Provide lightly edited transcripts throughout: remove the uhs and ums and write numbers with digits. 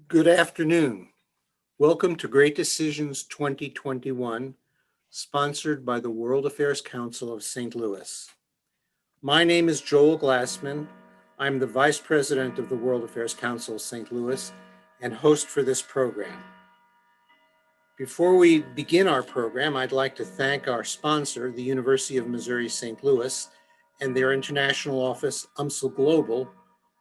Good afternoon. Welcome to Great Decisions 2021, sponsored by the World Affairs Council of St. Louis. My name is Joel Glassman. I'm the Vice President of the World Affairs Council of St. Louis and host for this program. Before we begin our program, I'd like to thank our sponsor, the University of Missouri St. Louis, and their international office, UMSL Global,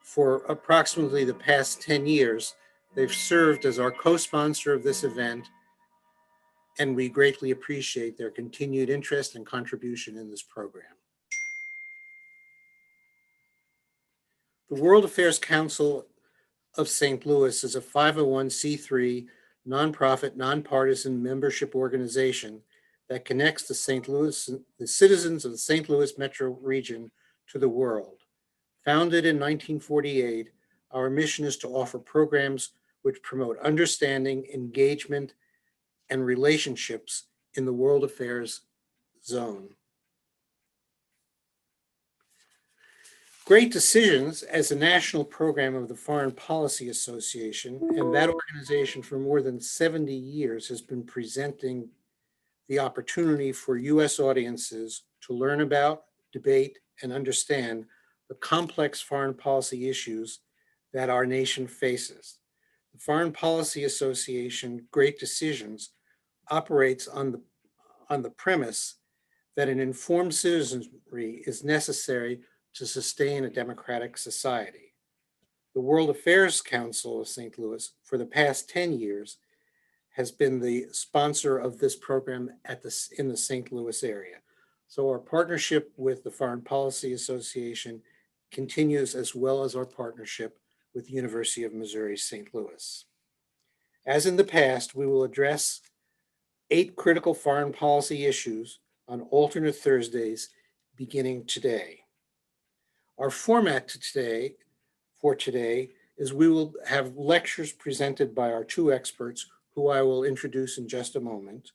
for approximately the past 10 years. They've served as our co-sponsor of this event, and we greatly appreciate their continued interest and contribution in this program. The World Affairs Council of St. Louis is a 501c3 nonprofit, nonpartisan membership organization that connects the citizens of the St. Louis metro region to the world. Founded in 1948, our mission is to offer programs which promote understanding, engagement, and relationships in the world affairs zone. Great Decisions, as a national program of the Foreign Policy Association, and that organization for more than 70 years has been presenting the opportunity for U.S. audiences to learn about, debate, and understand the complex foreign policy issues that our nation faces. The Foreign Policy Association, Great Decisions, operates on the premise that an informed citizenry is necessary to sustain a democratic society. The World Affairs Council of St. Louis, for the past 10 years, has been the sponsor of this program in the St. Louis area. So our partnership with the Foreign Policy Association continues, as well as our partnership with the University of Missouri St. Louis. As in the past, we will address 8 critical foreign policy issues on alternate Thursdays beginning today. Our format for today is we will have lectures presented by our 2 experts, who I will introduce in just a moment.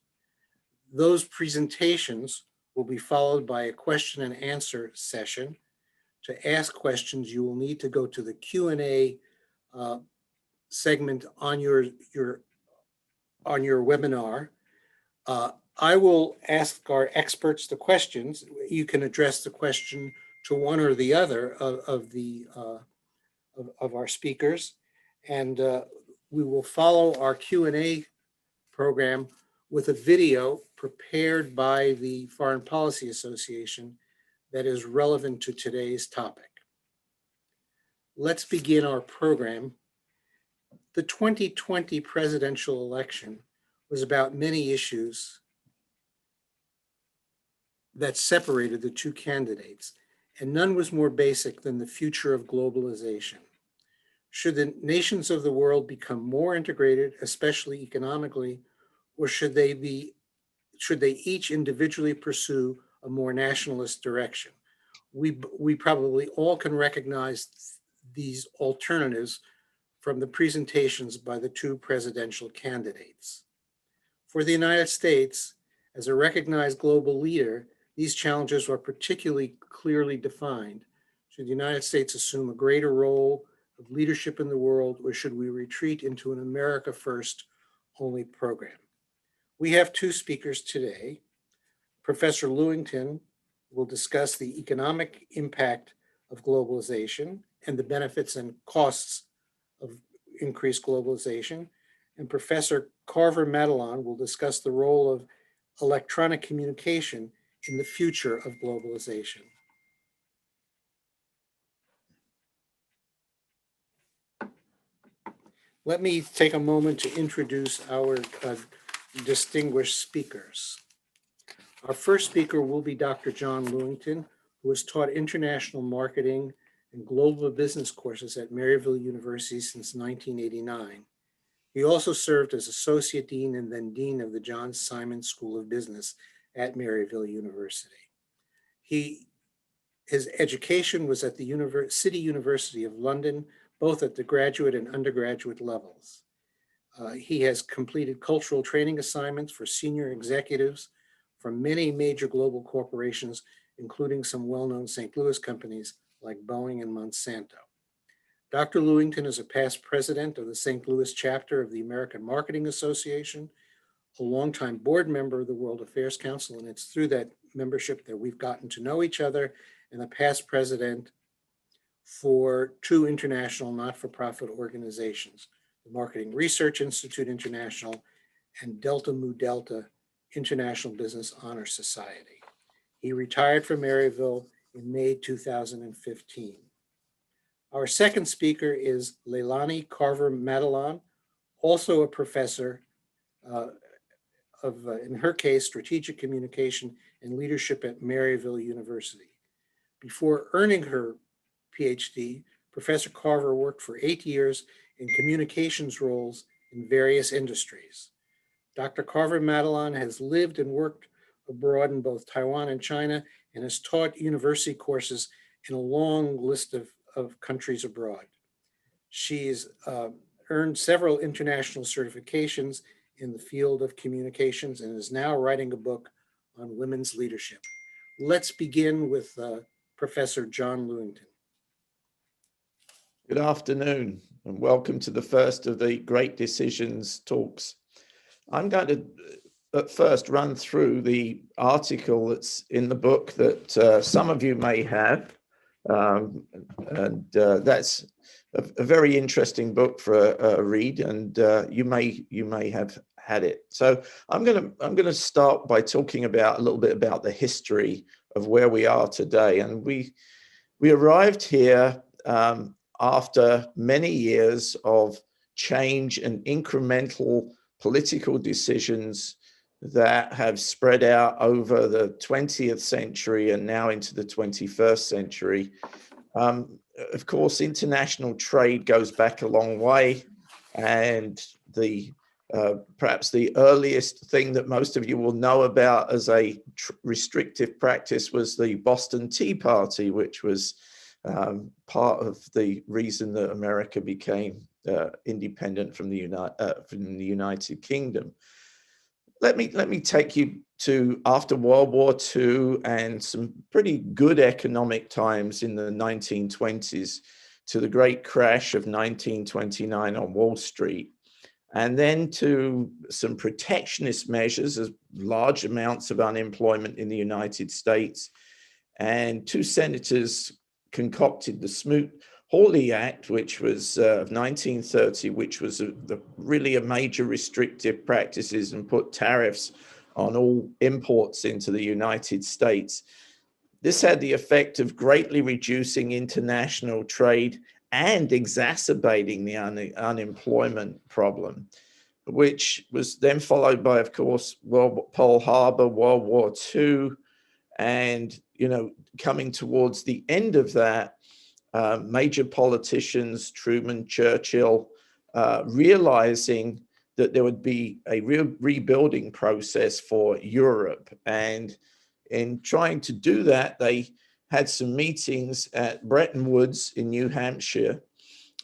Those presentations will be followed by a question and answer session. To ask questions, you will need to go to the Q&A segment on your webinar. I will ask our experts the questions. You can address the question to one or the other of our speakers, and we will follow our Q&A program with a video prepared by the Foreign Policy Association that is relevant to today's topic. Let's begin our program. The 2020 presidential election was about many issues that separated the 2 candidates, and none was more basic than the future of globalization. Should the nations of the world become more integrated, especially economically, or should they each individually pursue a more nationalist direction? We probably all can recognize these alternatives from the presentations by the 2 presidential candidates. For the United States, as a recognized global leader, these challenges are particularly clearly defined. Should the United States assume a greater role of leadership in the world, or should we retreat into an America First only program? We have 2 speakers today. Professor Lewington will discuss the economic impact of globalization and the benefits and costs of increased globalization. And Professor Carver-Madalon will discuss the role of electronic communication in the future of globalization. Let me take a moment to introduce our distinguished speakers. Our first speaker will be Dr. John Lewington, who has taught international marketing and global business courses at Maryville University since 1989. He also served as Associate Dean and then Dean of the John Simon School of Business at Maryville University. His education was at the City University of London, both at the graduate and undergraduate levels. He has completed cultural training assignments for senior executives from many major global corporations, including some well-known St. Louis companies like Boeing and Monsanto. Dr. Lewington is a past president of the St. Louis chapter of the American Marketing Association, a longtime board member of the World Affairs Council, and it's through that membership that we've gotten to know each other, and a past president for two international not-for-profit organizations, the Marketing Research Institute International and Delta Mu Delta International Business Honor Society. He retired from Maryville in May 2015. Our second speaker is Leilani Carver-Madalon, also a professor in her case, strategic communication and leadership at Maryville University. Before earning her Ph.D., Professor Carver worked for 8 years in communications roles in various industries. Dr. Carver-Madalon has lived and worked abroad in both Taiwan and China and has taught university courses in a long list of countries abroad. She's earned several international certifications in the field of communications and is now writing a book on women's leadership. Let's begin with Professor John Lewington. Good afternoon and welcome to the first of the Great Decisions talks. I'm going to at first run through the article that's in the book that some of you may have, that's a very interesting book for a read, and you may have had it. So I'm going to start by talking about a little bit about the history of where we are today, and we arrived here after many years of change and incremental political decisions that have spread out over the 20th century and now into the 21st century. Of course, international trade goes back a long way, and perhaps the earliest thing that most of you will know about as a restrictive practice was the Boston Tea Party, which was part of the reason that America became independent from the United Kingdom. Let me take you to after World War II and some pretty good economic times in the 1920s to the great crash of 1929 on Wall Street, and then to some protectionist measures as large amounts of unemployment in the United States. And two senators concocted the Smoot-Hawley Act, which was of 1930, which was really a major restrictive practices and put tariffs on all imports into the United States. This had the effect of greatly reducing international trade and exacerbating the unemployment problem, which was then followed by, of course, Pearl Harbor, World War II, and coming towards the end of that, major politicians, Truman, Churchill, realizing that there would be a real rebuilding process for Europe. And in trying to do that, they had some meetings at Bretton Woods in New Hampshire.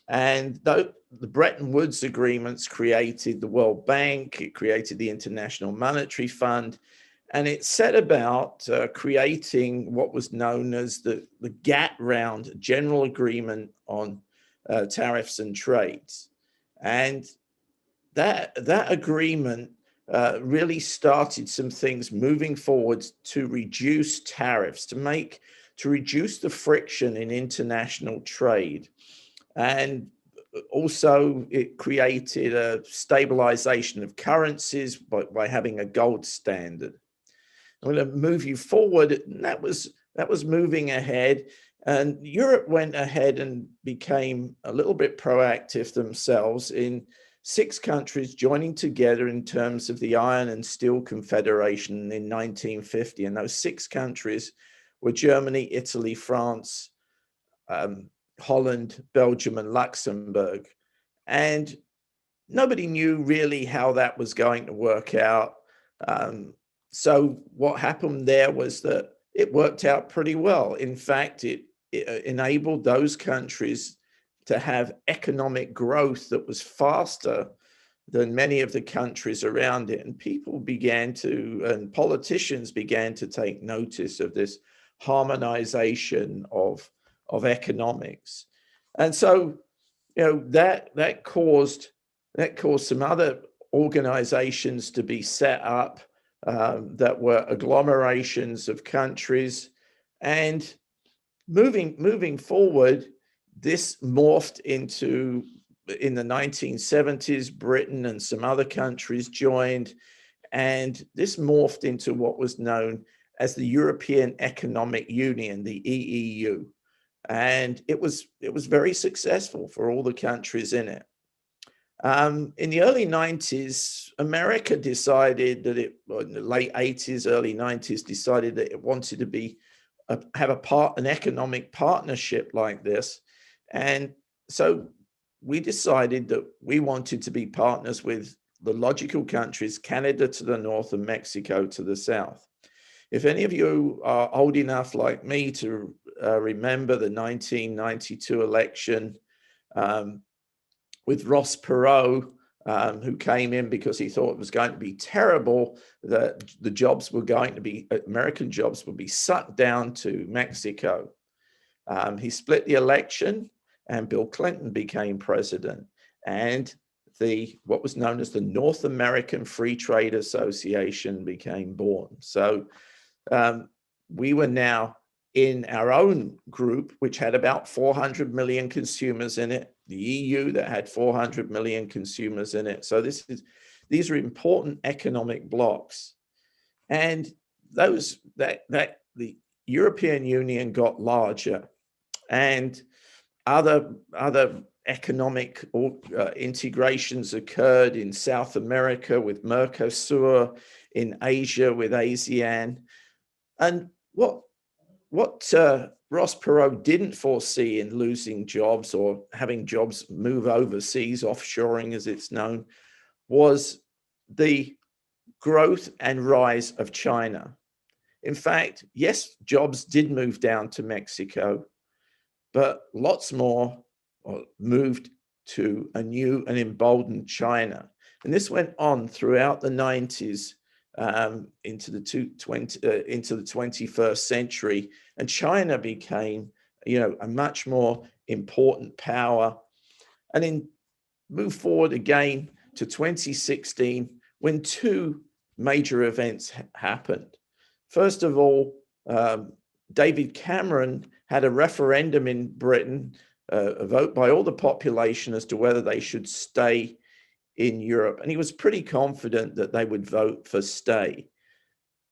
And the Bretton Woods agreements created the World Bank, it created the International Monetary Fund, and it set about creating what was known as the GATT round, General Agreement on Tariffs and Trades. And that agreement really started some things moving forward to reduce tariffs, to reduce the friction in international trade. And also it created a stabilization of currencies by having a gold standard. I'm going to move you forward. And that was moving ahead. And Europe went ahead and became a little bit proactive themselves in 6 countries joining together in terms of the Iron and Steel Confederation in 1950. And those 6 countries were Germany, Italy, France, Holland, Belgium, and Luxembourg. And nobody knew really how that was going to work out. So what happened there was that it worked out pretty well. In fact, it enabled those countries to have economic growth that was faster than many of the countries around it. And and politicians began to take notice of this harmonization of economics. And so that caused some other organizations to be set up that were agglomerations of countries. And moving forward, this morphed into, in the 1970s, Britain and some other countries joined, and this morphed into what was known as the European Economic Union, the EEU. And it was very successful for all the countries in it. In the early 90s, America decided that in the late 80s, early 90s, decided that it wanted to have an economic partnership like this. And so we decided that we wanted to be partners with the logical countries, Canada to the north and Mexico to the south. If any of you are old enough like me to remember the 1992 election with Ross Perot, who came in because he thought it was going to be terrible, that the jobs were going to be, American jobs would be sucked down to Mexico. He split the election and Bill Clinton became president. And what was known as the North American Free Trade Association became born. So we were now in our own group, which had about 400 million consumers in it, the EU that had 400 million consumers in it. So these are important economic blocks. And the European Union got larger, and other economic integrations occurred in South America with Mercosur, in Asia with ASEAN. And what Ross Perot didn't foresee in losing jobs or having jobs move overseas, offshoring as it's known, was the growth and rise of China. In fact, yes, jobs did move down to Mexico, but lots more moved to a new and emboldened China. And this went on throughout the 90s into the 21st century, and China became, a much more important power. And then move forward again to 2016, when two major events happened. First of all, David Cameron had a referendum in Britain, a vote by all the population as to whether they should stay in Europe. And he was pretty confident that they would vote for stay.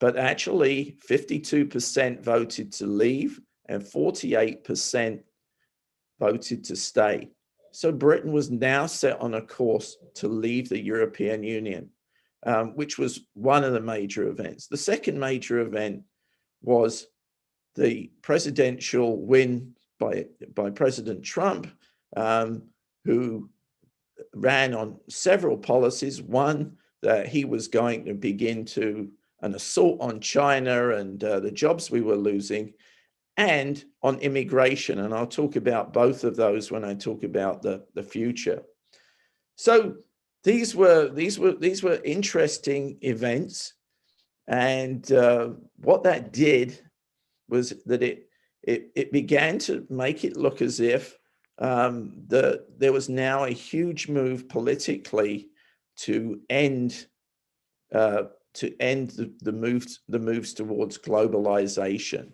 But actually, 52% voted to leave and 48% voted to stay. So Britain was now set on a course to leave the European Union, which was one of the major events. The second major event was the presidential win by President Trump, who ran on several policies. One, that he was going to begin an assault on China and the jobs we were losing, and on immigration. And I'll talk about both of those when I talk about the future. So these were interesting events. And what that did was that it began to make it look as if there was now a huge move politically to end the moves towards globalization.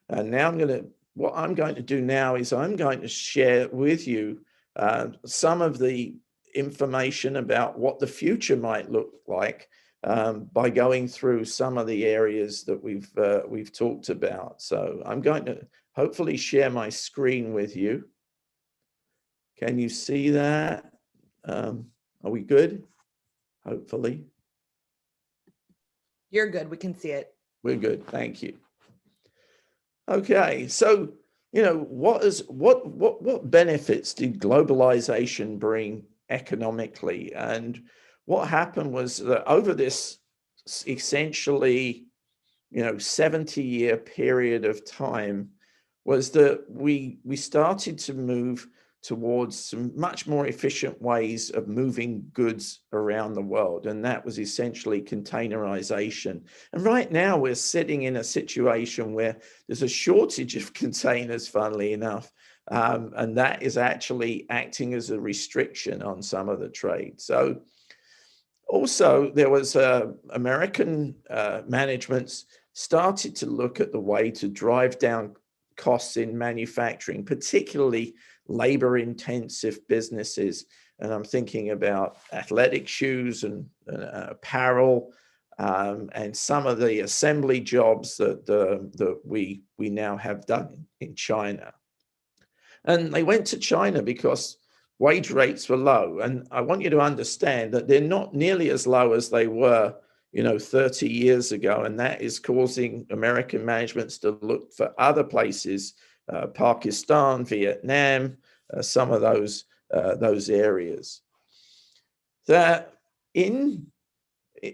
And now what I'm going to do now is I'm going to share with you some of the information about what the future might look like by going through some of the areas that we've talked about. So I'm going to hopefully share my screen with you. Can you see that? Are we good? Hopefully. You're good. We can see it. We're good. Thank you. Okay. So, what benefits did globalization bring economically? And what happened was that over this essentially, 70-year period of time, was that we started to move towards some much more efficient ways of moving goods around the world. And that was essentially containerization. And right now we're sitting in a situation where there's a shortage of containers, funnily enough. And that is actually acting as a restriction on some of the trade. So also there was American managements started to look at the way to drive down costs in manufacturing, particularly labor-intensive businesses. And I'm thinking about athletic shoes and apparel, and some of the assembly jobs that we now have done in China. And they went to China because wage rates were low. And I want you to understand that they're not nearly as low as they were, 30 years ago. And that is causing American managements to look for other places, Pakistan, Vietnam, some of those areas. That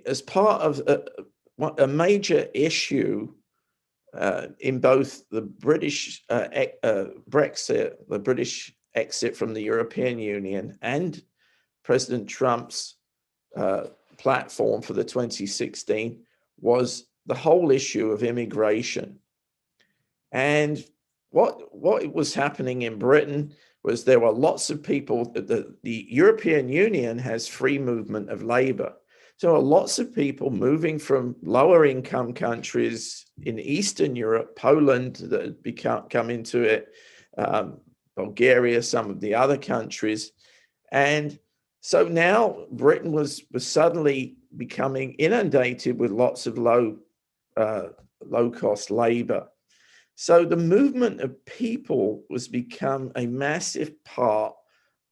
as part of a major issue in both the British Brexit, the British exit from the European Union, and President Trump's platform for the 2016 was the whole issue of immigration. And what was happening in Britain was there were lots of people. The European Union has free movement of labor. So lots of people moving from lower income countries in Eastern Europe, Poland that come into it, Bulgaria, some of the other countries. And so now Britain was suddenly becoming inundated with lots of low cost labor. So the movement of people was become a massive part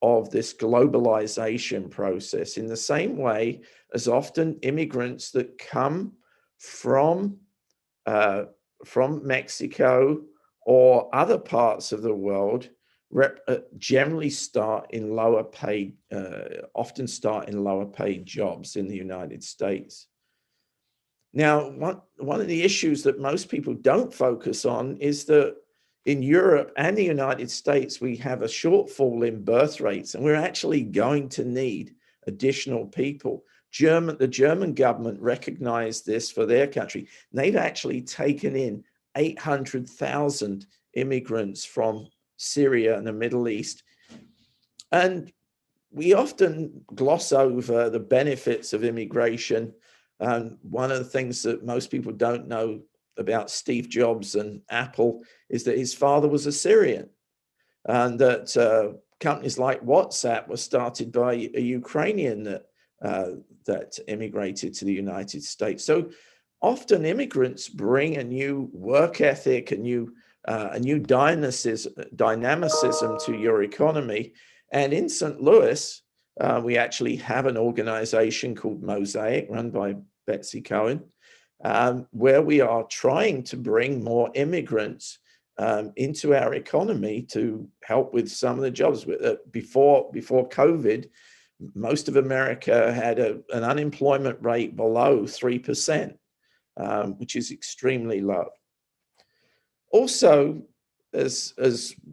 of this globalization process, in the same way as often immigrants that come from Mexico or other parts of the world generally start in lower paid, often start in lower paid jobs in the United States. Now, one of the issues that most people don't focus on is that in Europe and the United States, we have a shortfall in birth rates, and we're actually going to need additional people. The German government recognized this for their country. They've actually taken in 800,000 immigrants from Syria and the Middle East. And we often gloss over the benefits of immigration. And one of the things that most people don't know about Steve Jobs and Apple is that his father was a Syrian, and that companies like WhatsApp were started by a Ukrainian that immigrated to the United States. So often immigrants bring a new work ethic, a new dynamicism to your economy. And in St. Louis, we actually have an organization called Mosaic, run by Betsy Cohen, where we are trying to bring more immigrants into our economy to help with some of the jobs. Before COVID, most of America had an unemployment rate below 3%, which is extremely low. Also, as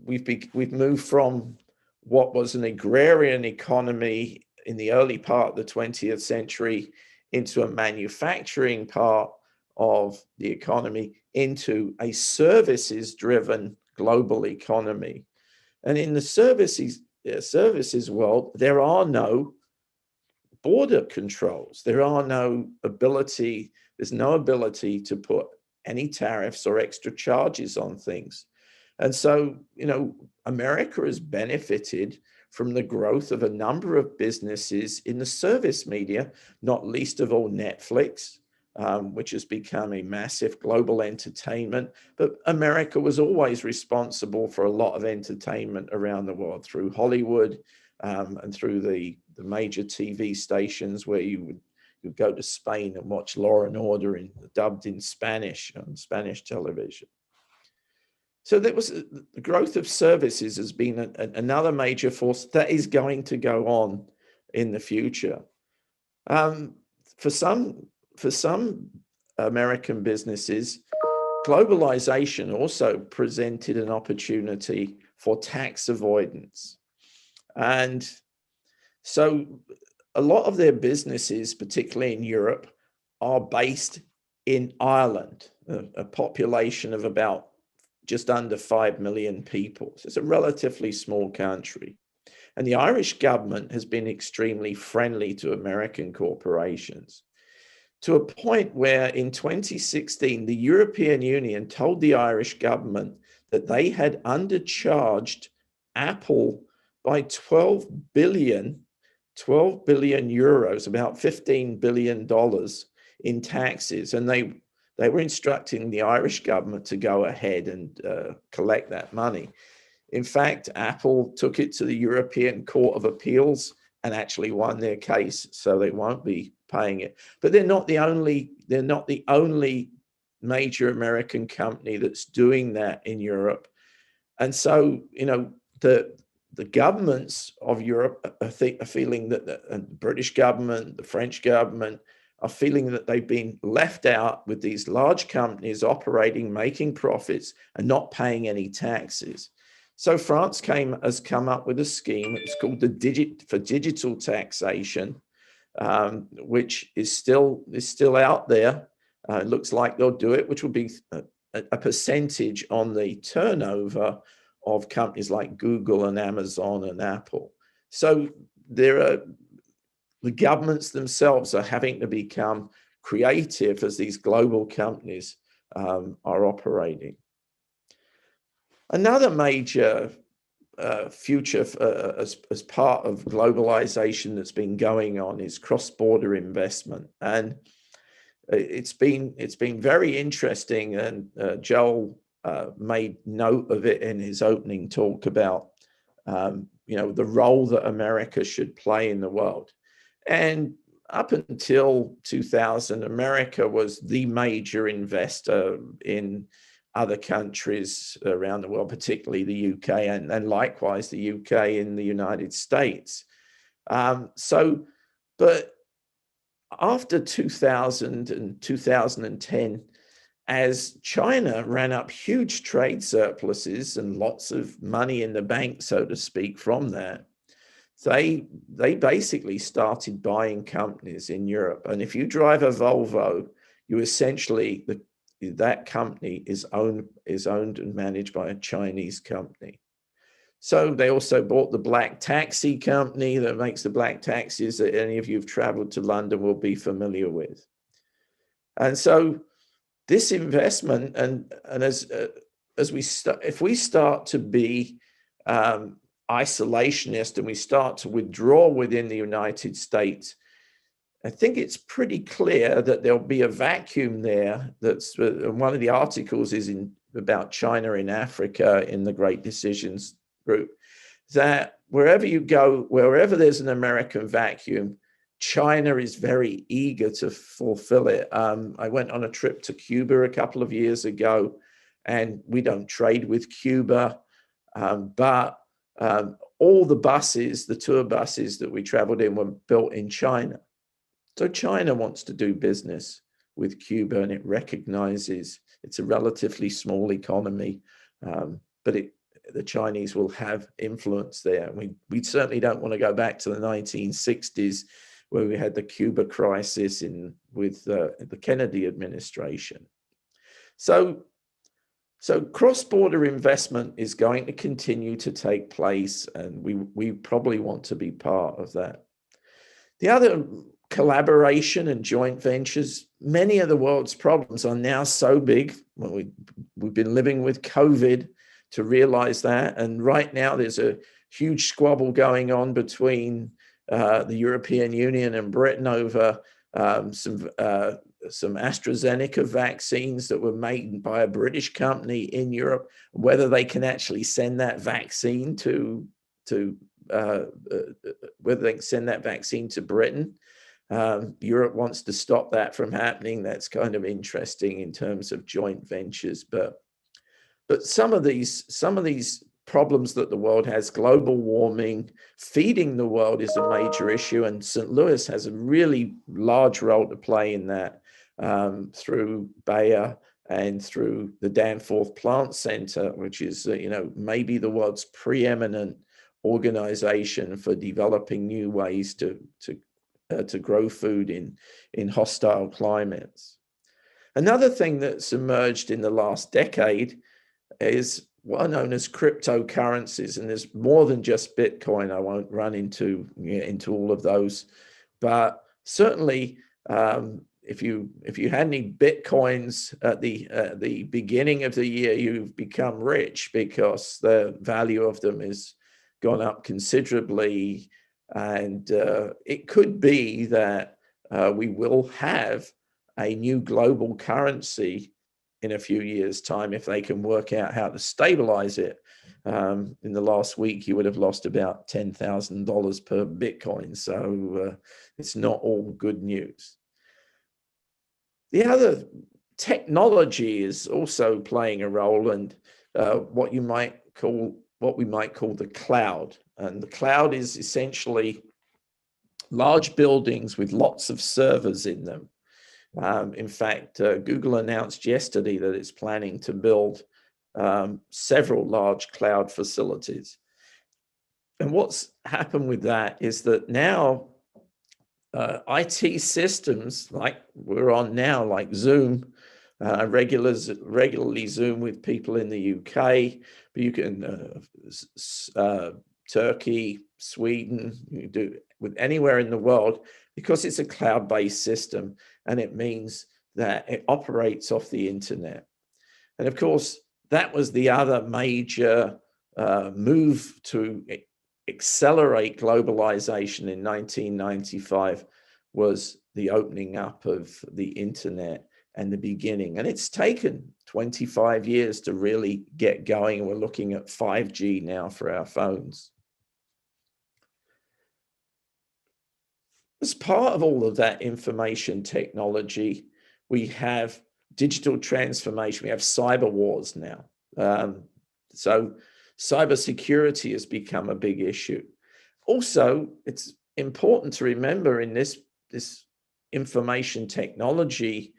we've moved from what was an agrarian economy in the early part of the 20th century into a manufacturing part of the economy, into a services-driven global economy. And in the services world, there are no border controls. There's no ability to put any tariffs or extra charges on things. And so, America has benefited from the growth of a number of businesses in the service media, not least of all Netflix, which has become a massive global entertainment. But America was always responsible for a lot of entertainment around the world through Hollywood and through the major TV stations where you would go to Spain and watch Law and Order dubbed in Spanish on Spanish television. So there was the growth of services has been another major force that is going to go on in the future. For some American businesses, globalization also presented an opportunity for tax avoidance. And so a lot of their businesses, particularly in Europe, are based in Ireland, a population of about just under 5 million people. So it's a relatively small country. And the Irish government has been extremely friendly to American corporations, to a point where in 2016, the European Union told the Irish government that they had undercharged Apple by 12 billion euros, about $15 billion in taxes. And they were instructing the Irish government to go ahead and collect that money. In fact, Apple took it to the European Court of Appeals and actually won their case, so they won't be paying it. But they're not the only major American company that's doing that in Europe. And so, the governments of Europe are feeling that the British government, the French government, are feeling that they've been left out with these large companies operating, making profits, and not paying any taxes. So France has come up with a scheme. It's called the digital taxation, which is still out there. It looks like they'll do it, which will be a percentage on the turnover of companies like Google and Amazon and Apple. So the governments themselves are having to become creative as these global companies are operating. Another major future as part of globalization that's been going on is cross-border investment, and it's been very interesting. And Joel made note of it in his opening talk about the role that America should play in the world. And up until 2000, America was the major investor in other countries around the world, particularly the UK, and likewise the UK in the United States. But after 2000 and 2010, as China ran up huge trade surpluses and lots of money in the bank, so to speak, from that, they basically started buying companies in Europe. And if you drive a Volvo, you essentially, that company is owned and managed by a Chinese company. So they also bought the black taxi company that makes the black taxis that any of you who've traveled to London will be familiar with. And so this investment, and if we start to be isolationist and we start to withdraw within the United States, I think it's pretty clear that there'll be a vacuum there. That's one of the articles is about China in Africa in the Great Decisions group, that wherever you go, wherever there's an American vacuum, China is very eager to fulfill it. I went on a trip to Cuba a couple of years ago, and we don't trade with Cuba, but all the buses, the tour buses that we traveled in, were built in China. So China wants to do business with Cuba, and it recognizes it's a relatively small economy, but the Chinese will have influence there. We certainly don't want to go back to the 1960s, where we had the Cuba crisis with the Kennedy administration. So cross-border investment is going to continue to take place, and we probably want to be part of that. The other collaboration and joint ventures, many of the world's problems are now so big. Well, we've been living with COVID to realize that. And right now there's a huge squabble going on between the European Union and Britain over some AstraZeneca vaccines that were made by a British company in Europe, whether they can actually send that vaccine to Britain. Europe wants to stop that from happening. That's kind of interesting in terms of joint ventures, but some of these problems that the world has, global warming, feeding the world, is a major issue, and St. Louis has a really large role to play in that, through Bayer and through the Danforth Plant Center, which is maybe the world's preeminent organization for developing new ways to grow food in hostile climates. Another thing that's emerged in the last decade is what are known as cryptocurrencies, and there's more than just Bitcoin. I won't run into all of those, but certainly if you had any Bitcoins at the beginning of the year, you've become rich because the value of them has gone up considerably, and it could be that we will have a new global currency in a few years' time if they can work out how to stabilize it. In the last week, you would have lost about $10,000 per Bitcoin. So it's not all good news. The other technology is also playing a role, and what we might call the cloud. And the cloud is essentially large buildings with lots of servers in them. In fact, Google announced yesterday that it's planning to build several large cloud facilities. And what's happened with that is that now IT systems like we're on now, like Zoom, regularly Zoom with people in the UK, but you can Turkey, Sweden, you do with anywhere in the world, because it's a cloud-based system, and it means that it operates off the internet. And of course, that was the other major move to accelerate globalization in 1995, was the opening up of the internet and the beginning. And it's taken 25 years to really get going. We're looking at 5G now for our phones. As part of all of that information technology, we have digital transformation. We have cyber wars now. So cybersecurity has become a big issue. Also, it's important to remember in this information technology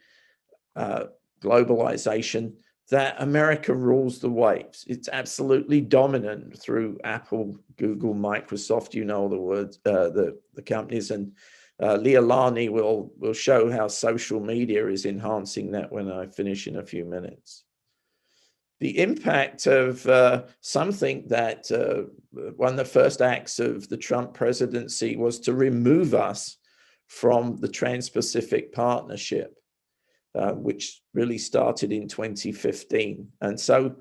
globalization that America rules the waves. It's absolutely dominant through Apple, Google, Microsoft, you know the words, the companies, and Leilani will show how social media is enhancing that when I finish in a few minutes. The impact of something that one of the first acts of the Trump presidency was to remove us from the Trans-Pacific Partnership, which really started in 2015. And so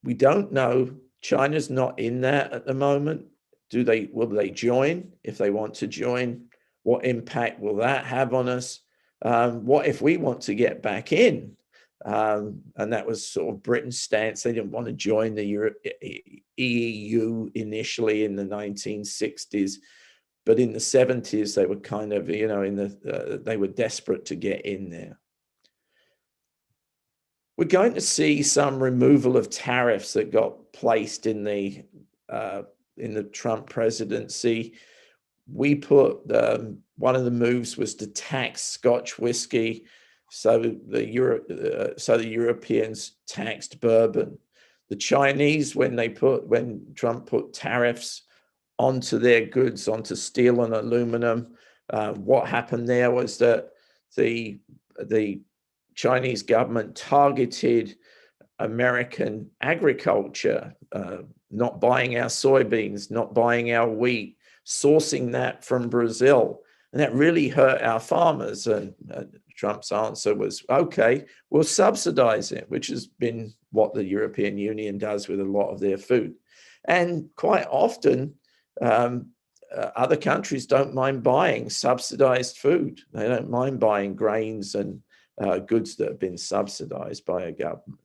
we don't know. China's not in that at the moment. Will they join? If they want to join, what impact will that have on us? What if we want to get back in? And that was sort of Britain's stance. They didn't want to join the EU initially in the 1960s, but in the 70s they were kind of, they were desperate to get in there. We're going to see some removal of tariffs that got placed in the Trump presidency. We put one of the moves was to tax Scotch whiskey. So the Europeans taxed bourbon. The Chinese, when Trump put tariffs onto their goods, onto steel and aluminum, what happened there was that the Chinese government targeted American agriculture, not buying our soybeans, not buying our wheat, sourcing that from Brazil. And that really hurt our farmers. And Trump's answer was, okay, we'll subsidize it, which has been what the European Union does with a lot of their food. And quite often, other countries don't mind buying subsidized food. They don't mind buying grains and goods that have been subsidized by a government.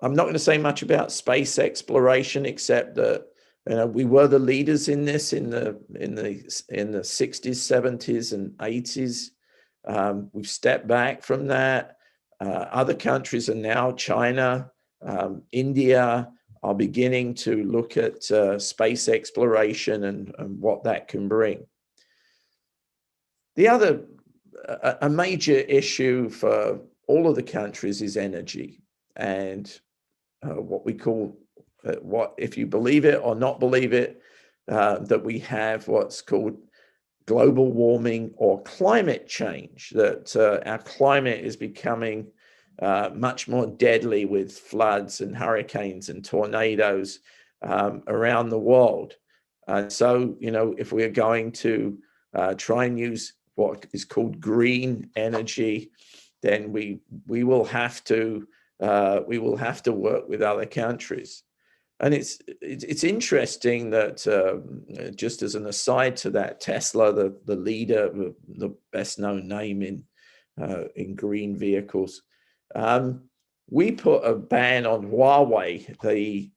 I'm not going to say much about space exploration, except that we were the leaders in this in the 60s, 70s, and 80s. We've stepped back from that. Other countries are now, China, India, are beginning to look at space exploration and what that can bring. The other, a major issue for all of the countries is energy, and what we call, if you believe it or not believe it, that we have what's called global warming or climate change, that our climate is becoming much more deadly with floods and hurricanes and tornadoes around the world. So, you know, if we're going to try and use what is called green energy, then we will have to work with other countries. And it's interesting that just as an aside to that, Tesla, the leader, the best known name in green vehicles, we put a ban on Huawei, the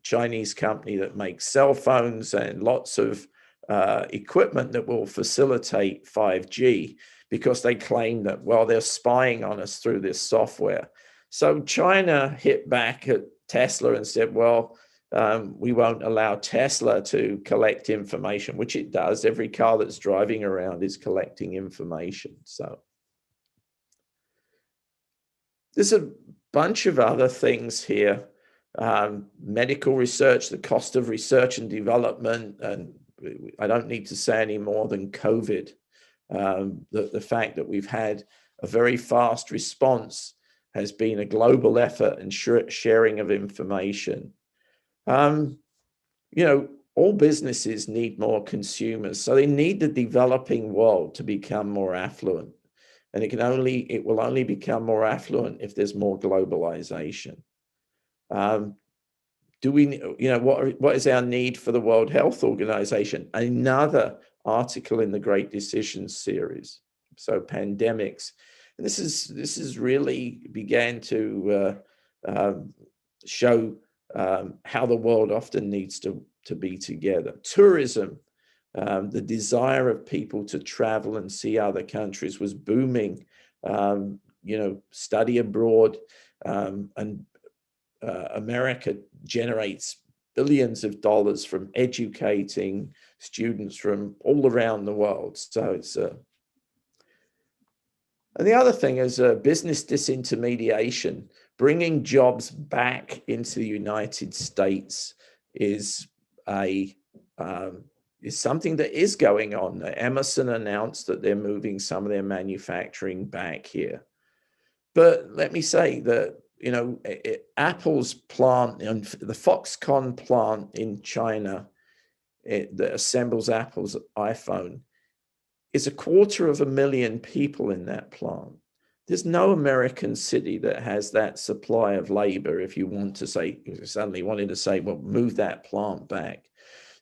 Chinese company that makes cell phones and lots of equipment that will facilitate 5G, because they claim that, well, they're spying on us through this software. So China hit back at Tesla and said, well, we won't allow Tesla to collect information, which it does. Every car that's driving around is collecting information. So there's a bunch of other things here. Medical research, the cost of research and development, and I don't need to say any more than COVID. The fact that we've had a very fast response has been a global effort and sharing of information. You know, all businesses need more consumers, so they need the developing world to become more affluent, and it will only become more affluent if there's more globalization. Do we, you know, what is our need for the World Health Organization? Another article in the Great Decisions series. So pandemics, and this is really began to show how the world often needs to be together. Tourism, the desire of people to travel and see other countries was booming. You know, study abroad, and America generates billions of dollars from educating students from all around the world. So it's and the other thing is business disintermediation. Bringing jobs back into the United States is something that is going on. Emerson announced that they're moving some of their manufacturing back here. But let me say that, you know, Apple's plant, and the Foxconn plant in China that assembles Apple's iPhone, is 250,000 people in that plant. There's no American city that has that supply of labor. If you want to say, suddenly wanted to say, well, move that plant back.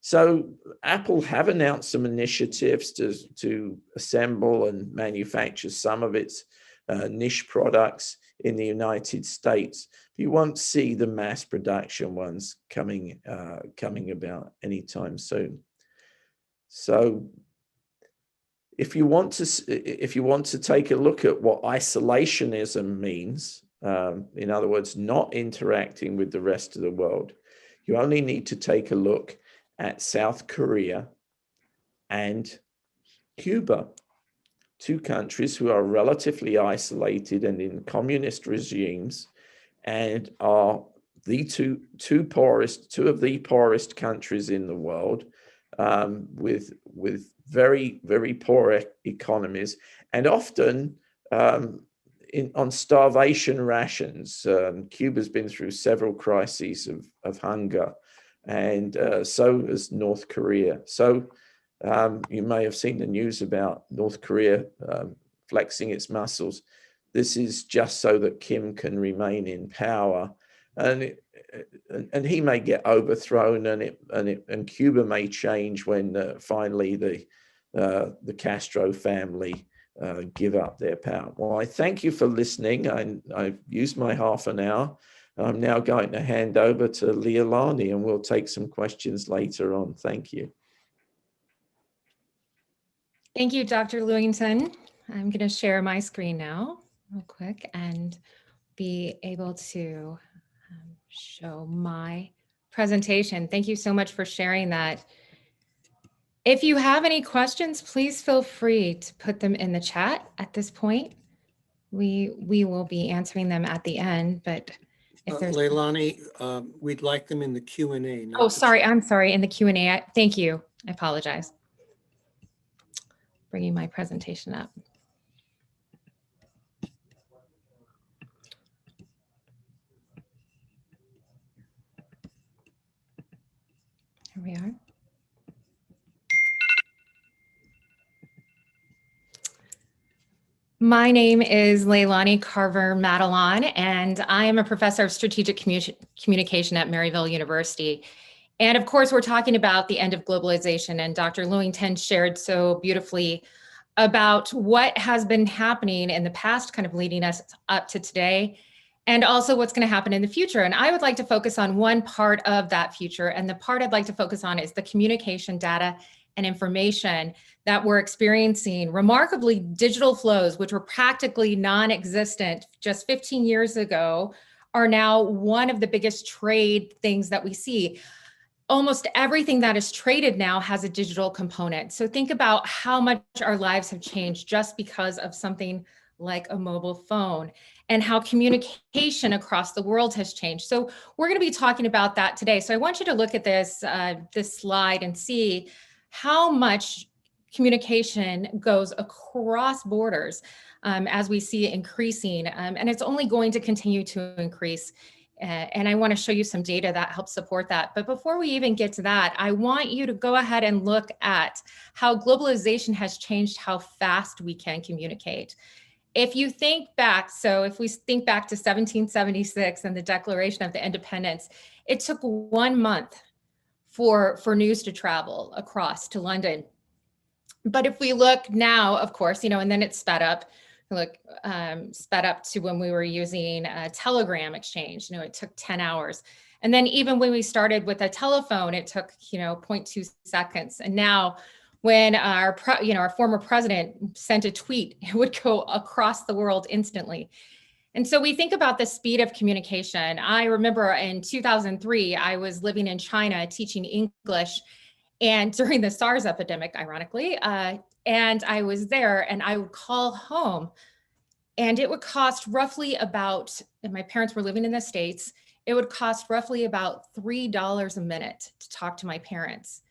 So Apple have announced some initiatives to assemble and manufacture some of its niche products in the United States. You won't see the mass production ones coming about anytime soon. So if you want to take a look at what isolationism means, in other words, not interacting with the rest of the world, you only need to take a look at South Korea and Cuba, two countries who are relatively isolated and in communist regimes, and are the two of the poorest countries in the world, with very, very poor economies, and often on starvation rations. Cuba's been through several crises of hunger, and so has North Korea. So you may have seen the news about North Korea flexing its muscles. This is just so that Kim can remain in power, and he may get overthrown, and Cuba may change when finally the Castro family give up their power. Well, I thank you for listening. I've used my half an hour. I'm now going to hand over to Leilani, and we'll take some questions later on. Thank you. Thank you, Dr. Lewington. I'm going to share my screen now real quick and be able to show my presentation. Thank you so much for sharing that. If you have any questions, please feel free to put them in the chat at this point. We will be answering them at the end, but if there's Leilani, we'd like them in the Q&A. Oh, sorry. I'm sorry. In the Q&A. Thank you. I apologize. Bringing my presentation up. Here we are. My name is Leilani Carver-Madalon, and I am a professor of strategic communication at Maryville University. And of course, we're talking about the end of globalization, and Dr. Lewington shared so beautifully about what has been happening in the past, kind of leading us up to today, and also what's going to happen in the future. And I would like to focus on one part of that future. And the part I'd like to focus on is the communication data and information that we're experiencing. Remarkably, digital flows, which were practically non-existent just 15 years ago, are now one of the biggest trade things that we see. Almost everything that is traded now has a digital component. So think about how much our lives have changed just because of something like a mobile phone, and how communication across the world has changed. So we're going to be talking about that today. So I want you to look at this, this slide and see how much communication goes across borders as we see it increasing. And it's only going to continue to increase. And I want to show you some data that helps support that. But before we even get to that, I want you to go ahead and look at how globalization has changed how fast we can communicate. If you think back, so if we think back to 1776 and the Declaration of the Independence, it took 1 month for news to travel across to London. But if we look now, of course, and then it sped up. Sped up to when we were using a telegram exchange. It took 10 hours. And then even when we started with a telephone, it took 0.2 seconds. And now when our former president sent a tweet, it would go across the world instantly. And so we think about the speed of communication. I remember in 2003, I was living in China teaching English, and during the SARS epidemic, ironically, and I was there, and I would call home, and it would cost roughly about, and my parents were living in the States, it would cost roughly about $3 a minute to talk to my parents.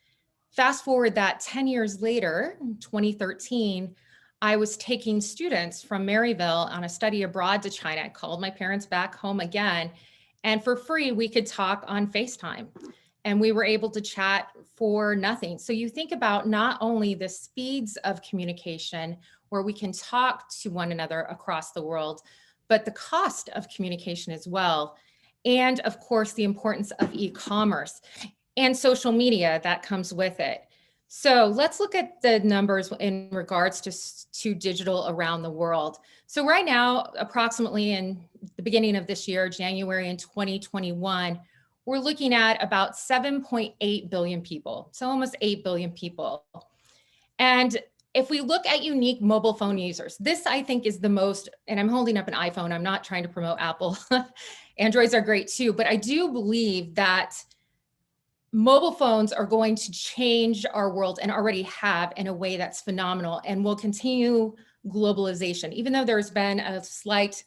Fast forward that 10 years later, 2013, I was taking students from Maryville on a study abroad to China. I called my parents back home again, and for free, we could talk on FaceTime. And we were able to chat for nothing. So you think about not only the speeds of communication where we can talk to one another across the world, but the cost of communication as well. And of course, the importance of e-commerce and social media that comes with it. So let's look at the numbers in regards to digital around the world. So right now, approximately in the beginning of this year, January in 2021, we're looking at about 7.8 billion people, so almost 8 billion people. And if we look at unique mobile phone users, this I think is the most, and I'm holding up an iPhone, I'm not trying to promote Apple. Androids are great too, but I do believe that mobile phones are going to change our world and already have in a way that's phenomenal and will continue globalization, even though there's been a slight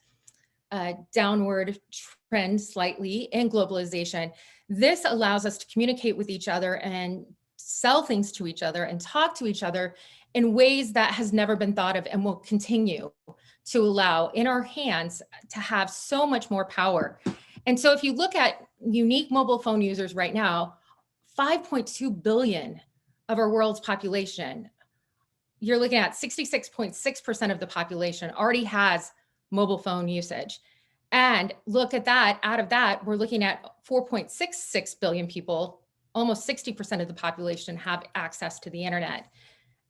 downward trend slightly in globalization. This allows us to communicate with each other and sell things to each other and talk to each other in ways that has never been thought of and will continue to allow in our hands to have so much more power. And so if you look at unique mobile phone users right now, 5.2 billion of our world's population, you're looking at 66.6% of the population already has mobile phone usage. And look at that, out of that, we're looking at 4.66 billion people, almost 60% of the population have access to the internet.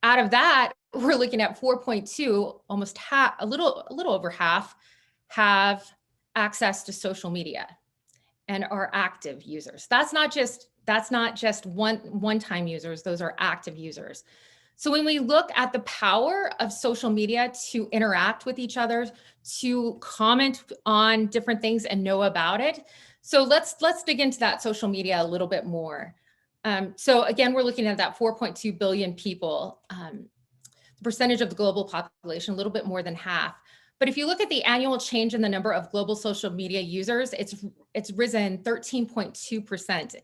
Out of that, we're looking at 4.2, almost half, a little over half have access to social media and are active users. That's not just one-time users, those are active users. So when we look at the power of social media to interact with each other, to comment on different things and know about it. So let's dig into that social media a little bit more. So again, we're looking at that 4.2 billion people, the percentage of the global population, a little bit more than half. But if you look at the annual change in the number of global social media users, it's risen 13.2%.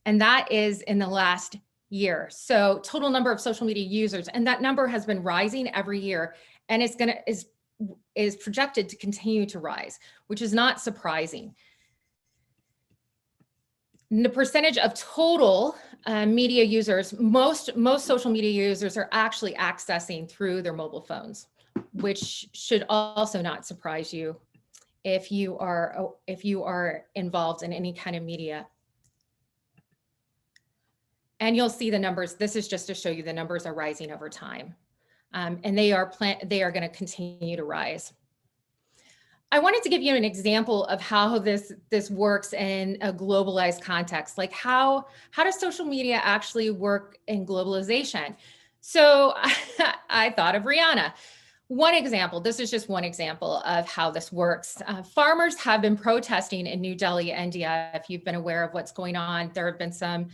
And that is in the last year. So total number of social media users, and that number has been rising every year, and is projected to continue to rise, which is not surprising. And the percentage of total media users, most social media users are actually accessing through their mobile phones, which should also not surprise you if you are involved in any kind of media. And you'll see the numbers. This is just to show you the numbers are rising over time, and they are going to continue to rise. I wanted to give you an example of how this works in a globalized context. Like how does social media actually work in globalization? So I thought of Rihanna. One example, this is just one example of how this works. Farmers have been protesting in New Delhi, India. If you've been aware of what's going on, there have been some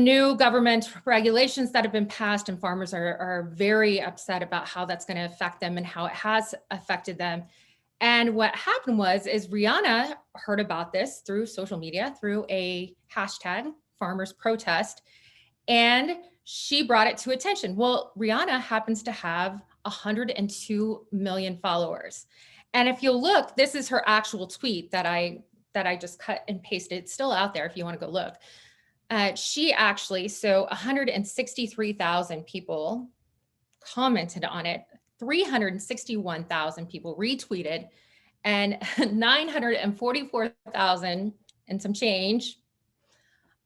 new government regulations that have been passed, and farmers are very upset about how that's going to affect them and how it has affected them. And what happened is Rihanna heard about this through social media, through a hashtag, farmers protest, and she brought it to attention. Well, Rihanna happens to have 102 million followers. And if you'll look, this is her actual tweet that I just cut and pasted. It's still out there if you want to go look. She actually, so 163,000 people commented on it, 361,000 people retweeted, and 944,000 and some change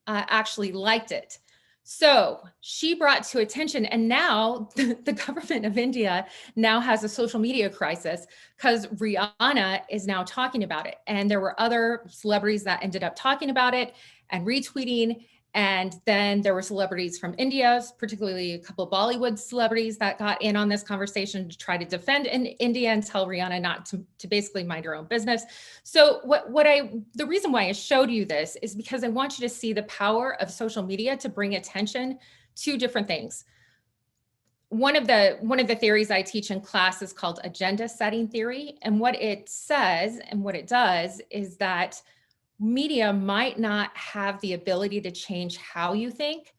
actually liked it. So she brought to attention, and now the government of India now has a social media crisis because Rihanna is now talking about it. And there were other celebrities that ended up talking about it and retweeting. And then there were celebrities from India, particularly a couple of Bollywood celebrities that got in on this conversation to try to defend India and tell Rihanna not to basically mind her own business. So the reason why I showed you this is because I want you to see the power of social media to bring attention to different things. One of the theories I teach in class is called agenda setting theory. And what it says and what it does is that media might not have the ability to change how you think,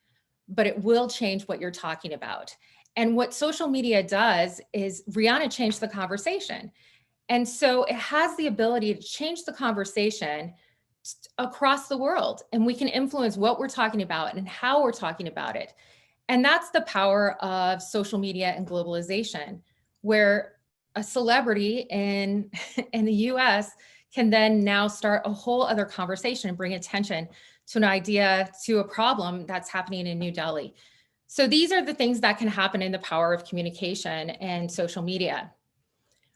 but it will change what you're talking about. And what social media does is Rihanna changed the conversation. And so it has the ability to change the conversation across the world. And we can influence what we're talking about and how we're talking about it. And that's the power of social media and globalization, where a celebrity in the US can then now start a whole other conversation and bring attention to an idea, to a problem that's happening in New Delhi. So these are the things that can happen in the power of communication and social media.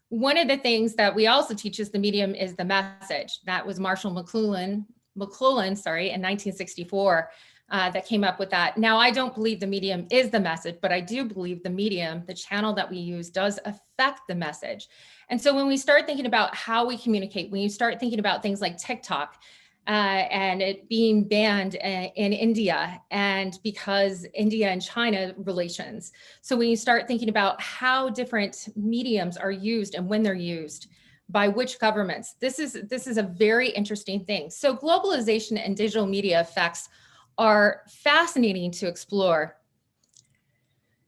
One of the things that we also teach is the medium is the message. That was Marshall McLuhan, in 1964, that came up with that. Now, I don't believe the medium is the message, but I do believe the medium, the channel that we use, does affect the message. And so when we start thinking about how we communicate, when you start thinking about things like TikTok and it being banned in India, and because India and China relations. So when you start thinking about how different mediums are used and when they're used, by which governments, this is a very interesting thing. So globalization and digital media effects are fascinating to explore.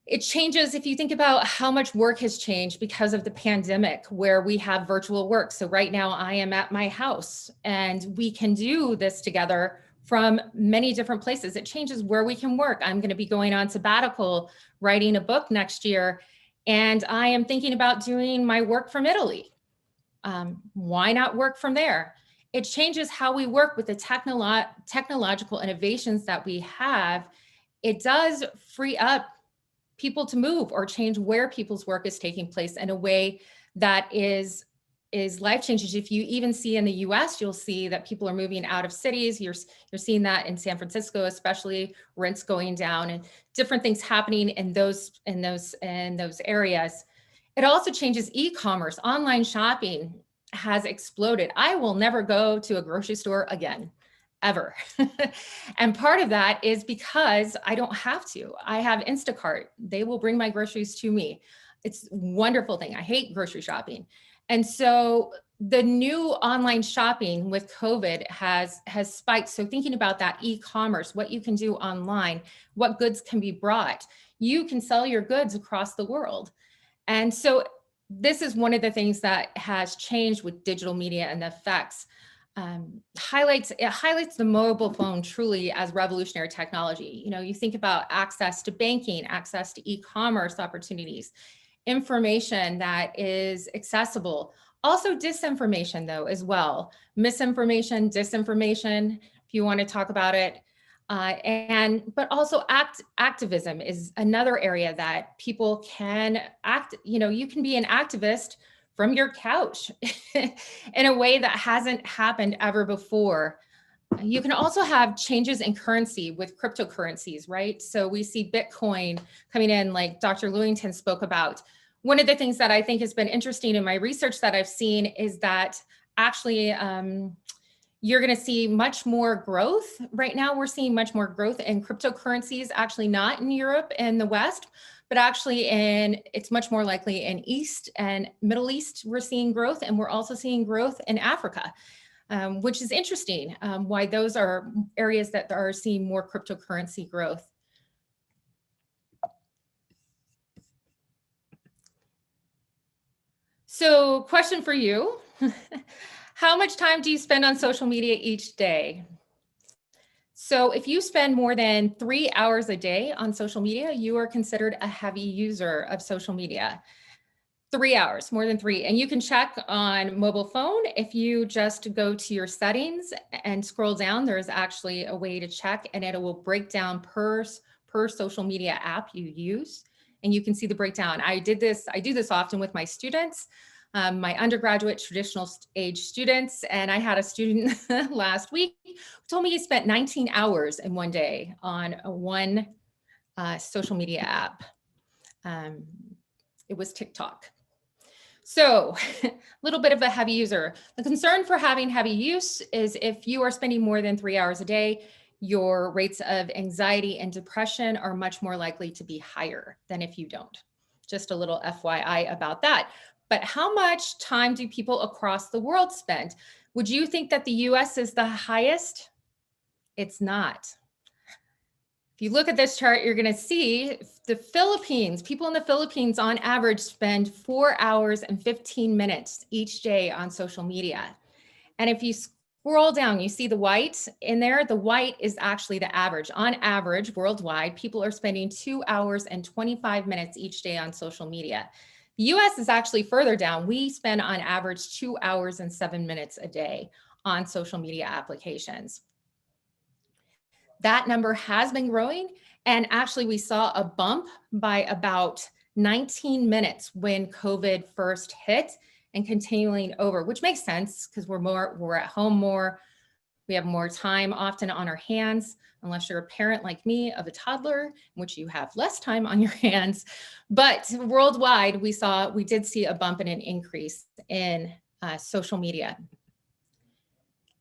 It changes if you think about how much work has changed because of the pandemic, where we have virtual work. So right now I am at my house and we can do this together from many different places. It changes where we can work. I'm going to be going on sabbatical, writing a book next year, and I am thinking about doing my work from Italy. Why not work from there? It changes how we work with the technological innovations that we have. It does free up people to move or change where people's work is taking place in a way that is life changing. If you even see in the US, you'll see that people are moving out of cities. You're seeing that in San Francisco, especially, rents going down and different things happening in those areas. It also changes e-commerce. Online shopping has exploded. I will never go to a grocery store again, ever. And part of that is because I don't have to. I have Instacart. They will bring my groceries to me. It's a wonderful thing. I hate grocery shopping. And so the new online shopping with COVID has spiked. So thinking about that e-commerce, what you can do online, what goods can be brought, you can sell your goods across the world. And so this is one of the things that has changed with digital media and the effects. highlights the mobile phone truly as revolutionary technology. You know, you think about access to banking, access to e-commerce opportunities, information that is accessible. Also disinformation though as well, misinformation, disinformation, if you want to talk about it. But also activism is another area that people can act, you know, you can be an activist from your couch in a way that hasn't happened ever before. You can also have changes in currency with cryptocurrencies, right? So we see Bitcoin coming in, like Dr. Lewington spoke about. One of the things that I think has been interesting in my research that I've seen is that actually you're going to see much more growth. Right now, we're seeing much more growth in cryptocurrencies, actually not in Europe and the West, but actually it's much more likely in East and Middle East, we're seeing growth, and we're also seeing growth in Africa, which is interesting, why those are areas that are seeing more cryptocurrency growth. So question for you, how much time do you spend on social media each day? So if you spend more than 3 hours a day on social media, you are considered a heavy user of social media. 3 hours, more than 3. And you can check on mobile phone. If you just go to your settings and scroll down, there's actually a way to check, and it will break down per social media app you use. And you can see the breakdown. I do this often with my students, my undergraduate traditional age students. And I had a student last week who told me he spent 19 hours in one day on one social media app. It was TikTok. So a little bit of a heavy user. The concern for having heavy use is if you are spending more than 3 hours a day, your rates of anxiety and depression are much more likely to be higher than if you don't. Just a little FYI about that. But how much time do people across the world spend? Would you think that the US is the highest? It's not. If you look at this chart, you're going to see the Philippines, people in the Philippines on average spend 4 hours and 15 minutes each day on social media. And if you scroll down, you see the white in there. The white is actually the average. On average, worldwide, people are spending 2 hours and 25 minutes each day on social media. The US is actually further down. We spend on average 2 hours and 7 minutes a day on social media applications. That number has been growing. And actually we saw a bump by about 19 minutes when COVID first hit and continuing over, which makes sense because we're at home more. We have more time often on our hands, unless you're a parent like me of a toddler, in which you have less time on your hands. But worldwide, we did see a bump and an increase in social media.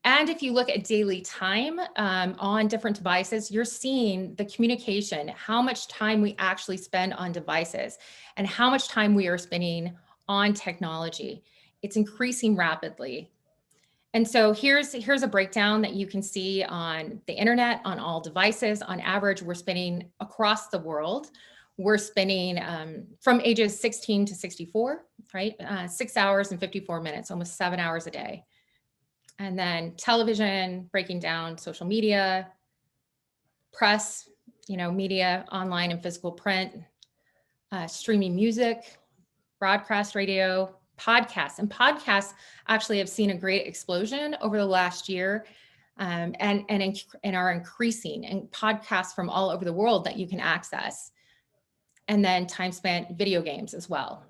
And if you look at daily time on different devices, you're seeing the communication, how much time we actually spend on devices and how much time we are spending on technology. It's increasing rapidly. And so here's a breakdown that you can see on the internet, on all devices. On average, we're spending across the world, we're spending from ages 16 to 64, right? 6 hours and 54 minutes, almost 7 hours a day. And then television, breaking down social media, press, media, online and physical print, streaming music, broadcast radio, podcasts. And podcasts actually have seen a great explosion over the last year and are increasing, and podcasts from all over the world that you can access. And then time spent video games as well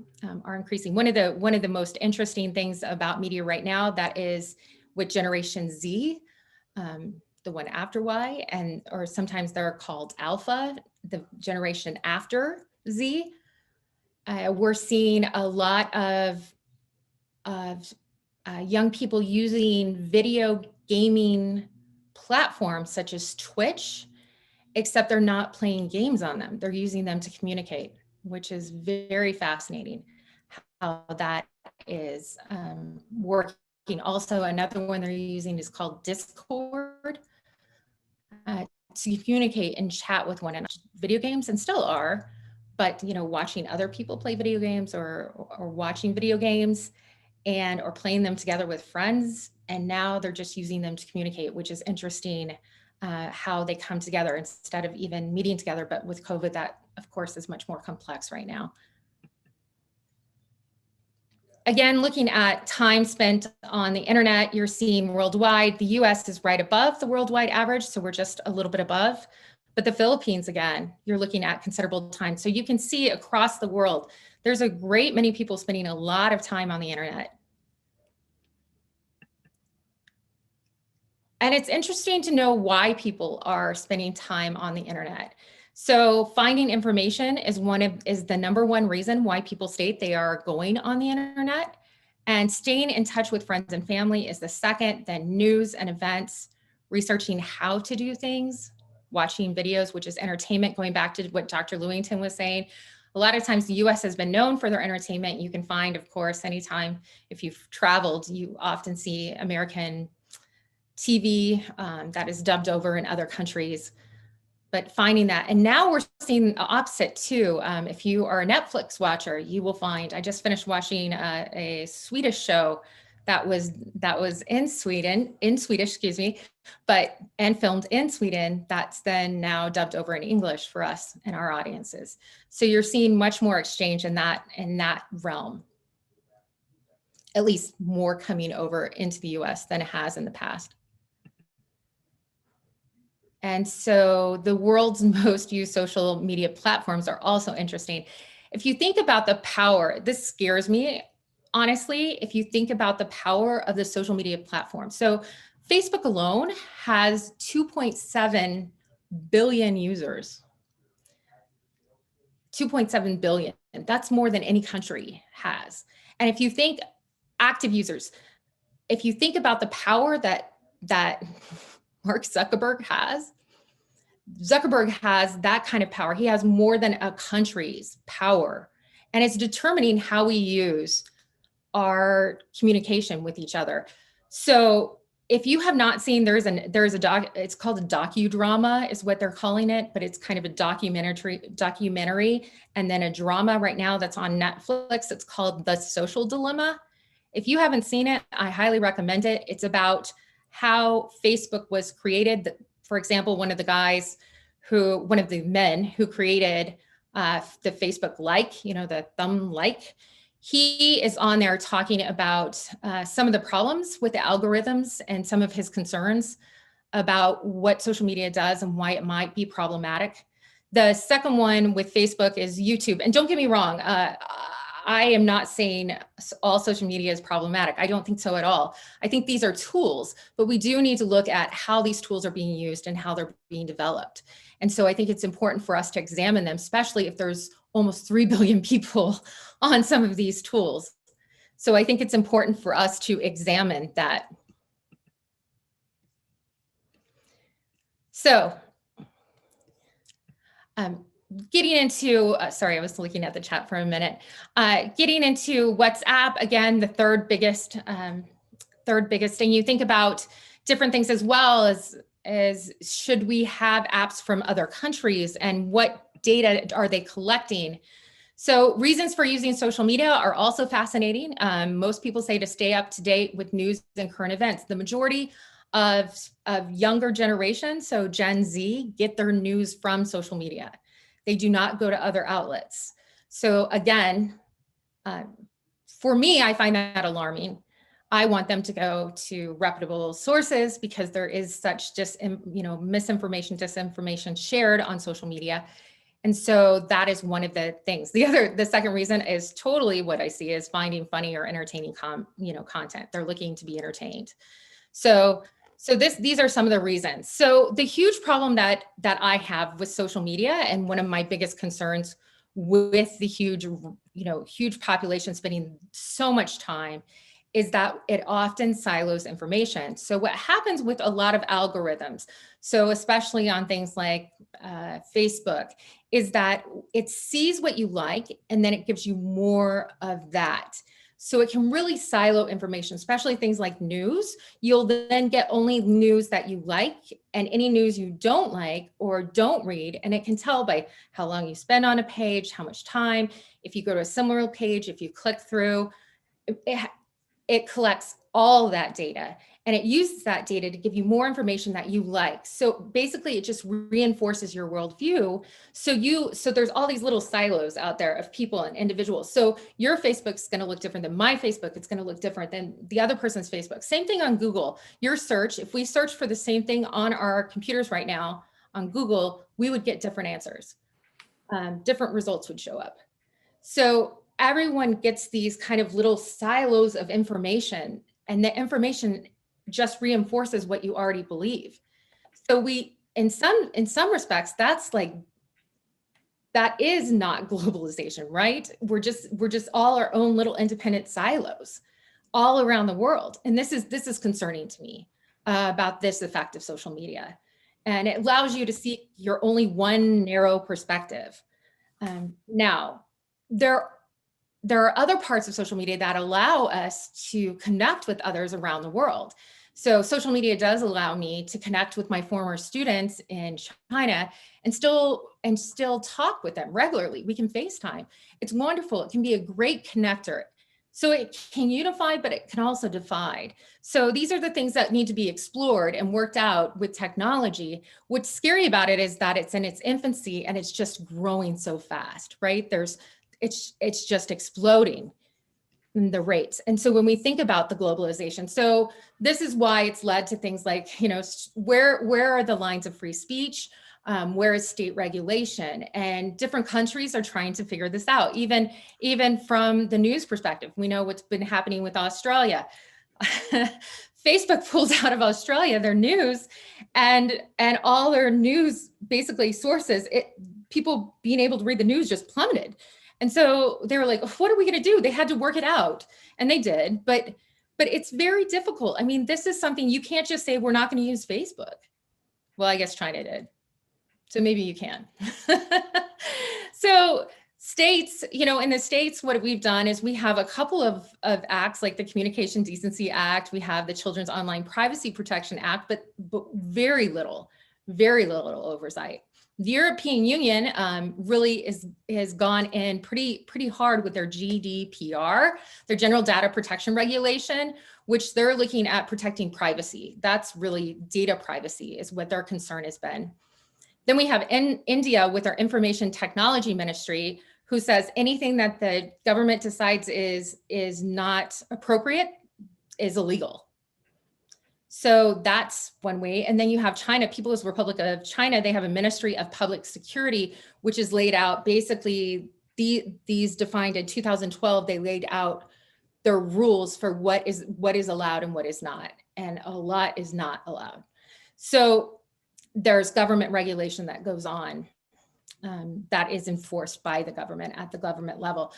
are increasing. One of the most interesting things about media right now that is with Generation Z, the one after Y, or sometimes they're called Alpha, the generation after Z. We're seeing a lot of young people using video gaming platforms such as Twitch, except they're not playing games on them. They're using them to communicate, which is very fascinating how that is working. Also, another one they're using is called Discord to communicate and chat with one another. Video games, and still are, but watching other people play video games or watching video games and or playing them together with friends. And now they're just using them to communicate, which is interesting, how they come together instead of even meeting together. But with COVID, that of course is much more complex right now. Again, looking at time spent on the internet, you're seeing worldwide, the US is right above the worldwide average. So we're just a little bit above, but the Philippines, again, you're looking at considerable time. So you can see across the world, there's a great many people spending a lot of time on the internet. And it's interesting to know why people are spending time on the internet. So finding information is the number one reason why people state they are going on the internet. And staying in touch with friends and family is the second, then news and events, researching how to do things, watching videos, which is entertainment, going back to what Dr. Lewington was saying. A lot of times the US has been known for their entertainment. You can find, of course, anytime if you've traveled, you often see American TV that is dubbed over in other countries, but finding that. And now we're seeing the opposite too. If you are a Netflix watcher, you will find, I just finished watching a Swedish show that was in Swedish, excuse me, and filmed in Sweden, that's then now dubbed over in English for us and our audiences. So you're seeing much more exchange in that realm, at least more coming over into the US than it has in the past. And so the world's most used social media platforms are also interesting. If you think about the power, this scares me, honestly, if you think about the power of the social media platform. So Facebook alone has 2.7 billion users. 2.7 billion, that's more than any country has. And if you think active users, if you think about the power that Mark Zuckerberg has that kind of power. He has more than a country's power, and it's determining how we use our communication with each other. So if you have not seen, there's a doc, it's called a docudrama is what they're calling it, but it's kind of a documentary and then a drama right now that's on Netflix. It's called The Social Dilemma. If you haven't seen it, I highly recommend it. It's about how Facebook was created. For example, one of the men who created the Facebook like, the thumb like, he is on there talking about some of the problems with the algorithms and some of his concerns about what social media does and why it might be problematic. The second one with Facebook is YouTube. And don't get me wrong, I am not saying all social media is problematic. I don't think so at all. I think these are tools, but we do need to look at how these tools are being used and how they're being developed. And so I think it's important for us to examine them, especially if there's almost 3 billion people on some of these tools. So I think it's important for us to examine that. So, getting into, sorry, I was looking at the chat for a minute. Getting into WhatsApp, again, the third biggest, and you think about different things as well as should we have apps from other countries and what data are they collecting? So reasons for using social media are also fascinating. Most people say to stay up to date with news and current events. The majority of younger generations, so Gen Z, get their news from social media. They do not go to other outlets. So again, for me, I find that alarming. I want them to go to reputable sources because there is such misinformation, disinformation shared on social media. And so that is one of the things. The second reason is totally what I see is finding funny or entertaining content. They're looking to be entertained. So these are some of the reasons. So the huge problem that I have with social media, and one of my biggest concerns with the huge population spending so much time, is that it often silos information. So what happens with a lot of algorithms, so especially on things like Facebook, is that it sees what you like and then it gives you more of that. So it can really silo information, especially things like news. You'll then get only news that you like and any news you don't like or don't read. And it can tell by how long you spend on a page, how much time, if you go to a similar page, if you click through. it collects all that data and it uses that data to give you more information that you like. So basically it just reinforces your worldview. So there's all these little silos out there of people and individuals. So your Facebook's going to look different than my Facebook. It's going to look different than the other person's Facebook. Same thing on Google. Your search, if we search for the same thing on our computers right now on Google, we would get different answers. Different results would show up. So everyone gets these kind of little silos of information, and the information just reinforces what you already believe. So we, in some respects, that is not globalization, right? We're just all our own little independent silos all around the world. And this is concerning to me about this effect of social media. And it allows you to see your only one narrow perspective. Now, there are other parts of social media that allow us to connect with others around the world. So social media does allow me to connect with my former students in China and still talk with them regularly. We can FaceTime. It's wonderful. It can be a great connector. So it can unify, but it can also divide. So these are the things that need to be explored and worked out with technology. What's scary about it is that it's in its infancy and it's just growing so fast, right? It's just exploding in the rates. And so when we think about the globalization, so this is why it's led to things like, where are the lines of free speech? Where is state regulation? And different countries are trying to figure this out. Even from the news perspective, we know what's been happening with Australia. Facebook pulled out of Australia their news, and all their news basically sources, people being able to read the news just plummeted. And so they were like, what are we going to do? They had to work it out, and they did. But it's very difficult. I mean, this is something you can't just say we're not going to use Facebook. Well, I guess China did. So maybe you can. So states, in the States, what we've done is we have a couple of acts like the Communication Decency Act. We have the Children's Online Privacy Protection Act, but very little oversight. The European Union really has gone in pretty hard with their GDPR, their General Data Protection Regulation, which they're looking at protecting privacy. That's really data privacy is what their concern has been. Then we have India with their Information Technology Ministry, who says anything that the government decides is not appropriate is illegal. So that's one way. And then you have China, People's Republic of China. They have a Ministry of Public Security, which is laid out basically these defined in 2012. They laid out their rules for what is allowed and what is not. And a lot is not allowed. So there's government regulation that goes on that is enforced by the government at the government level.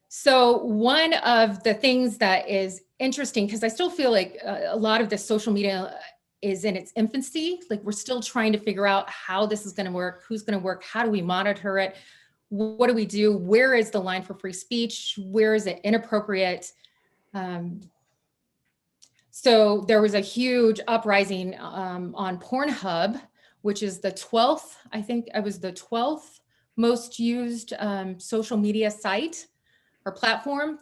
So one of the things that is interesting, because I still feel like a lot of this social media is in its infancy, like we're still trying to figure out how this is going to work, who's going to work, how do we monitor it, what do we do, where is the line for free speech, where is it inappropriate? So there was a huge uprising on Pornhub, which is the 12th, I think it was the 12th most used social media site or platform,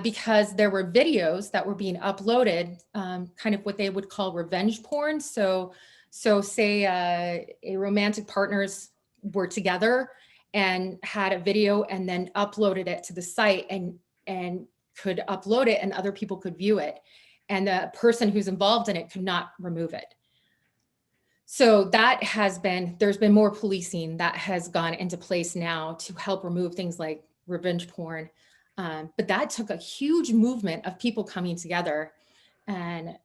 because there were videos that were being uploaded, kind of what they would call revenge porn. So say a romantic partners were together and had a video and then uploaded it to the site and could upload it and other people could view it. And the person who's involved in it could not remove it. So there's been more policing that has gone into place now to help remove things like revenge porn. But that took a huge movement of people coming together, and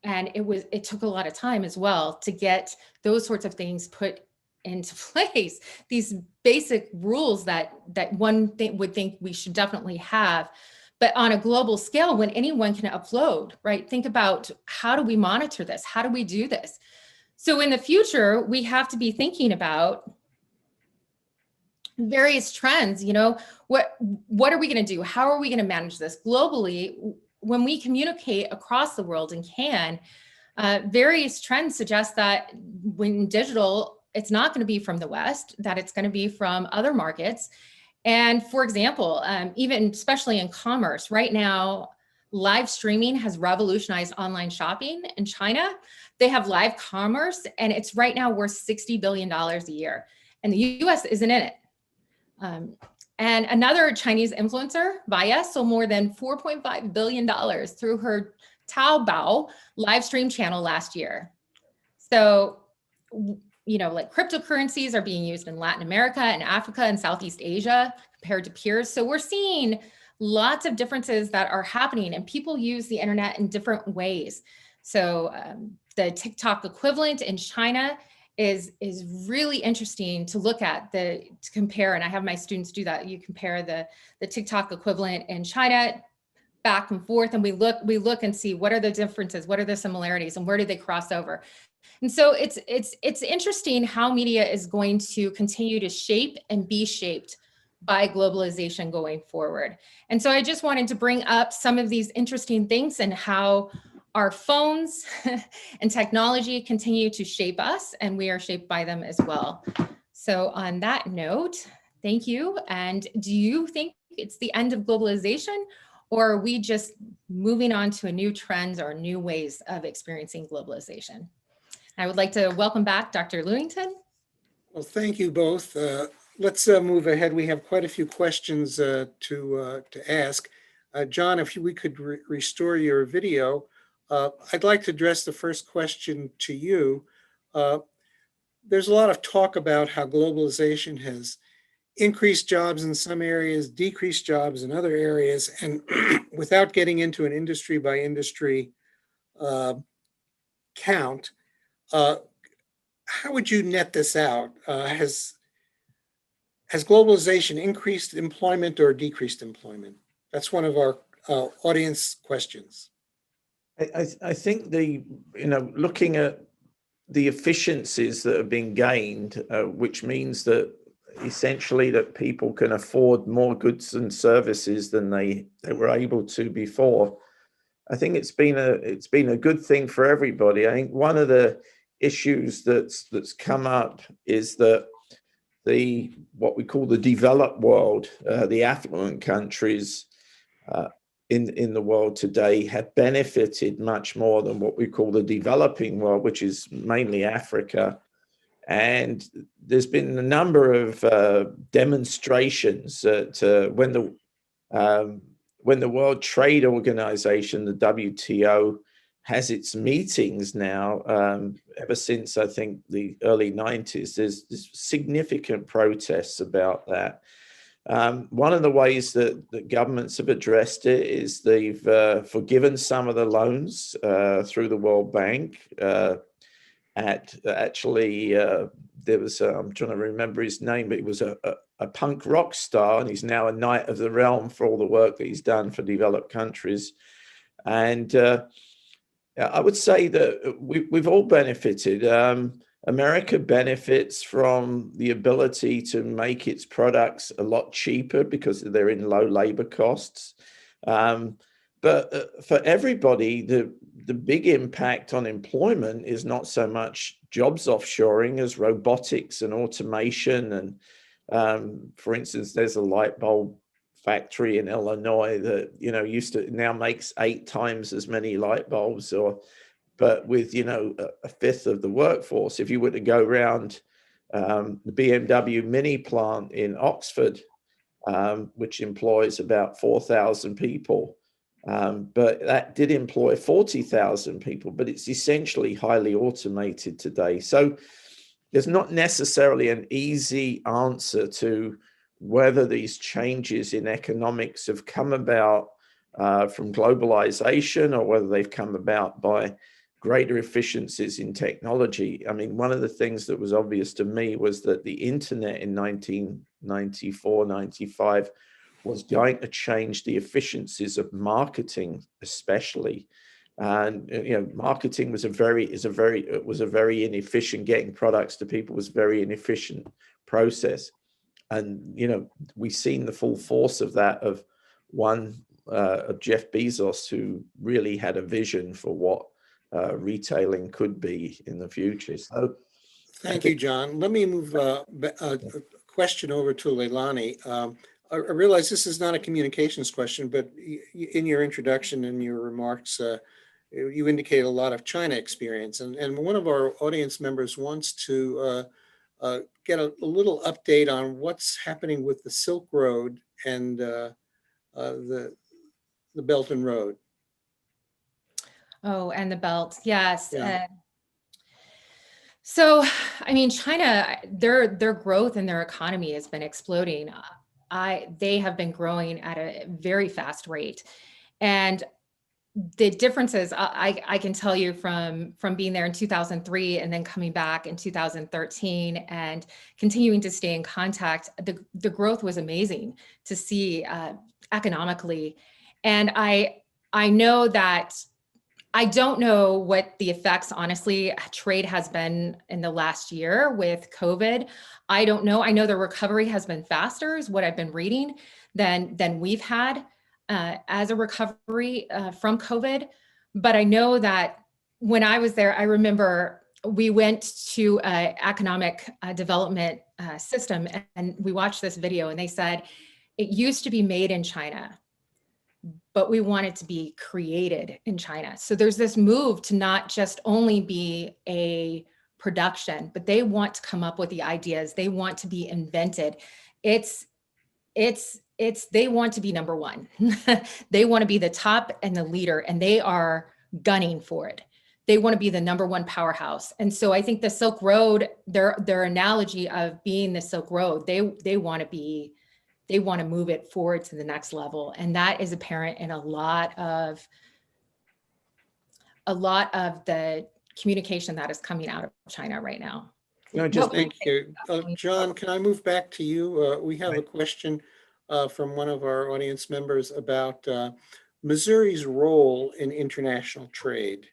it took a lot of time as well to get those sorts of things put into place. These basic rules that one would think we should definitely have, but on a global scale, when anyone can upload, right? Think about, how do we monitor this? How do we do this? So in the future, we have to be thinking about various trends. What are we going to do? How are we going to manage this globally? When we communicate across the world and can, various trends suggest that when digital, it's not going to be from the West, that it's going to be from other markets. And for example, even especially in commerce right now, live streaming has revolutionized online shopping in China. They have live commerce, and it's right now worth $60 billion a year. And the US isn't in it. And another Chinese influencer, Vaya, sold more than $4.5 billion through her Taobao live stream channel last year. So, like cryptocurrencies are being used in Latin America and Africa and Southeast Asia compared to peers. So we're seeing lots of differences that are happening, and people use the internet in different ways. So the TikTok equivalent in China is really interesting to look at, to compare. And I have my students do that. You compare the TikTok equivalent in China back and forth, and we look and see what are the differences, what are the similarities, and where do they cross over. And so it's interesting how media is going to continue to shape and be shaped by globalization going forward. And so I just wanted to bring up some of these interesting things and how our phones and technology continue to shape us, and we are shaped by them as well. So on that note, thank you. And do you think it's the end of globalization, or are we just moving on to a new trends or new ways of experiencing globalization? I would like to welcome back Dr. Lewington. Well, thank you both. Let's move ahead. We have quite a few questions to ask. John, if we could restore your video, I'd like to address the first question to you. There's a lot of talk about how globalization has increased jobs in some areas, decreased jobs in other areas, and without getting into an industry by industry count, how would you net this out? Has globalization increased employment or decreased employment? That's one of our audience questions. I think looking at the efficiencies that have been gained, which means that essentially that people can afford more goods and services than they were able to before. I think it's been a good thing for everybody. I think one of the issues that's come up is that what we call the developed world, the affluent countries in the world today, have benefited much more than what we call the developing world, which is mainly Africa. And there's been a number of demonstrations that when the World Trade Organization, the WTO, has its meetings now, ever since I think the early 90s, there's significant protests about that. One of the ways that governments have addressed it is they've forgiven some of the loans through the World Bank. There was, I'm trying to remember his name, but he was a punk rock star, and he's now a Knight of the Realm for all the work that he's done for developed countries. And I would say that we've all benefited. America benefits from the ability to make its products a lot cheaper because they're in low labor costs. But for everybody, the big impact on employment is not so much jobs offshoring as robotics and automation. And for instance, there's a light bulb factory in Illinois that used to now makes 8 times as many light bulbs, but with a fifth of the workforce. If you were to go around the BMW Mini plant in Oxford, which employs about 4,000 people, but that did employ 40,000 people, but it's essentially highly automated today. So there's not necessarily an easy answer to whether these changes in economics have come about from globalization or whether they've come about by greater efficiencies in technology. I mean, one of the things that was obvious to me was that the internet in 1994, 95 was going to change the efficiencies of marketing, especially. And marketing was a very inefficient, getting products to people was a very inefficient process. And we've seen the full force of that of Jeff Bezos, who really had a vision for what retailing could be in the future. So, thank you, John. Let me move a question over to Leilani. I realize this is not a communications question, but in your introduction and your remarks, you indicate a lot of China experience. And one of our audience members wants to get a little update on what's happening with the Silk Road and the Belt and Road. Oh, and the belt, yes. Yeah. So, I mean, China, their growth and their economy has been exploding. They have been growing at a very fast rate, and the differences I can tell you from being there in 2003 and then coming back in 2013 and continuing to stay in contact. The growth was amazing to see economically, and I know that. I don't know what the effects, honestly, trade has been in the last year with COVID. I don't know. I know the recovery has been faster, is what I've been reading, than we've had as a recovery from COVID. But I know that when I was there, I remember we went to an economic development system and we watched this video and they said, it used to be made in China, but we want it to be created in China. So there's this move to not just only be a production, but they want to come up with the ideas. They want to be invented. They want to be number one. They want to be the top and the leader, and they are gunning for it. They want to be the number one powerhouse. And so I think the Silk Road, their analogy of being the Silk Road, they want to move it forward to the next level. And that is apparent in a lot of the communication that is coming out of China right now. Thank you. John, can I move back to you? We have a question from one of our audience members about Missouri's role in international trade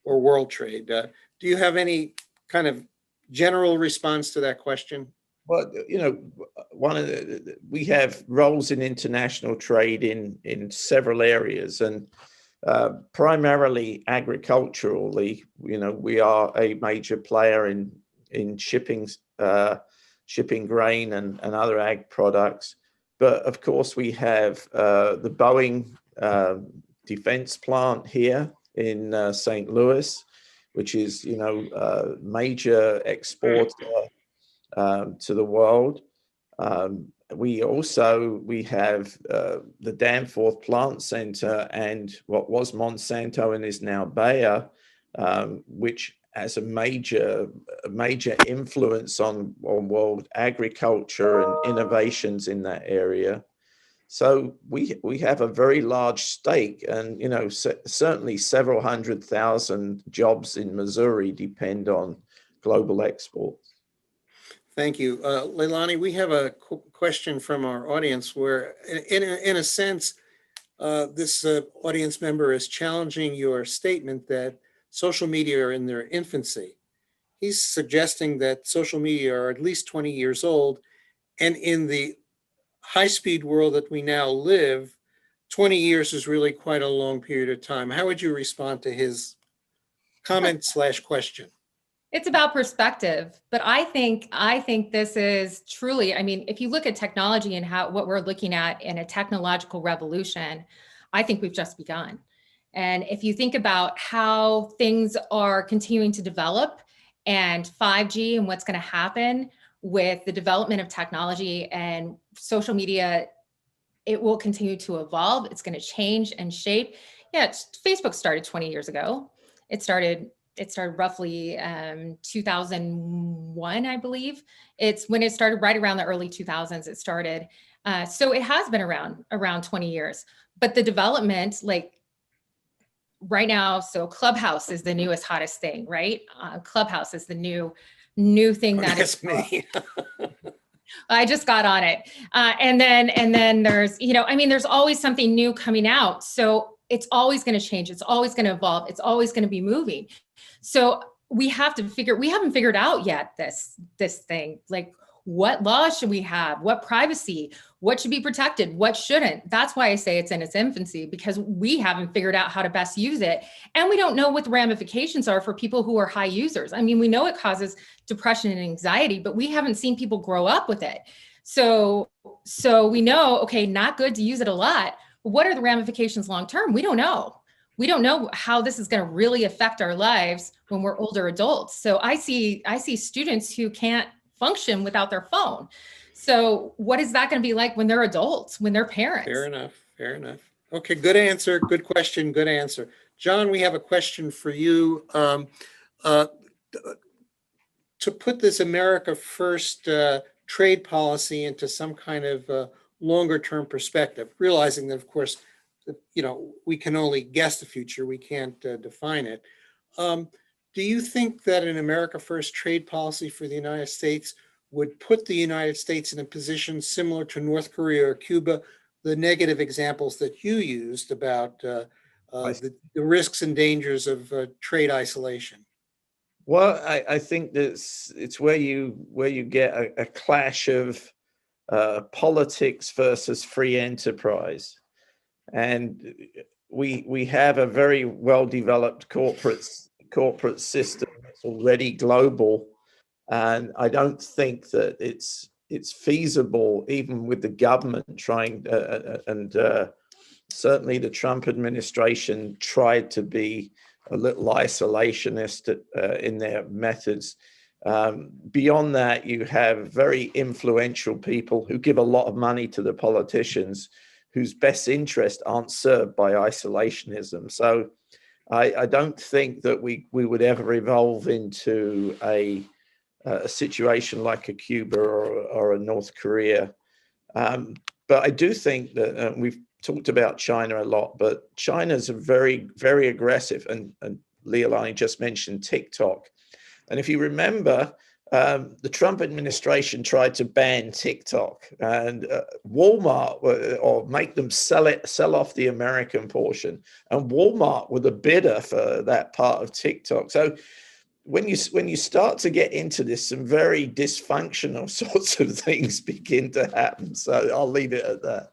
or world trade. Do you have any kind of general response to that question? Well, we have roles in international trade in several areas, and primarily agriculturally, we are a major player in shipping grain and other ag products. But of course, we have the Boeing defense plant here in St. Louis, which is major exporter to the world. We have the Danforth Plant Center and what was Monsanto and is now Bayer, which has a major influence on world agriculture and innovations in that area. So we have a very large stake, and certainly several 100,000 jobs in Missouri depend on global exports. Thank you. Leilani, we have a question from our audience where, in a sense, this audience member is challenging your statement that social media are in their infancy. He's suggesting that social media are at least 20 years old, and in the high-speed world that we now live, 20 years is really quite a long period of time. How would you respond to his comment / question? It's about perspective, but I think this is truly, I mean, if you look at technology and what we're looking at in a technological revolution, I think we've just begun. And if you think about how things are continuing to develop and 5G and what's going to happen with the development of technology and social media, it will continue to evolve. It's going to change and shape. Yeah, Facebook started 20 years ago. It started roughly 2001, I believe. It's when it started, right around the early 2000s it started. So it has been around 20 years. But the development, like right now, so Clubhouse is the newest, hottest thing, right? Clubhouse is the new thing that is me. I just got on it. And then there's, there's always something new coming out. So it's always going to change. It's always going to evolve. It's always going to be moving. So we haven't figured out yet this thing, like what laws should we have? What privacy? What should be protected? What shouldn't? That's why I say it's in its infancy, because we haven't figured out how to best use it. And we don't know what the ramifications are for people who are high users. I mean, we know it causes depression and anxiety, but we haven't seen people grow up with it. So we know, okay, not good to use it a lot. What are the ramifications long term? We don't know. We don't know how this is going to really affect our lives when we're older adults. So I see students who can't function without their phone. So what is that going to be like when they're adults, when they're parents? Fair enough. Fair enough. Okay, good answer. Good question. Good answer. John, we have a question for you. To put this America First trade policy into some kind of longer term perspective, realizing that, of course, we can only guess the future, we can't define it. Do you think that an America First trade policy for the United States would put the United States in a position similar to North Korea or Cuba, the negative examples that you used about the risks and dangers of trade isolation? Well, I think that it's where you get a clash of politics versus free enterprise, and we have a very well developed corporate system that's already global, and I don't think that it's feasible, even with the government trying and certainly the Trump administration tried to be a little isolationist in their methods. Beyond that, you have very influential people who give a lot of money to the politicians whose best interests aren't served by isolationism. So I don't think that we would ever evolve into a situation like a Cuba or a North Korea. But I do think that we've talked about China a lot, but China's a very, very aggressive, and Leilani just mentioned TikTok. And if you remember, the Trump administration tried to ban TikTok, and Walmart or make them sell off the American portion, and Walmart were the bidder for that part of TikTok. So when you start to get into this, some very dysfunctional sorts of things begin to happen. So I'll leave it at that.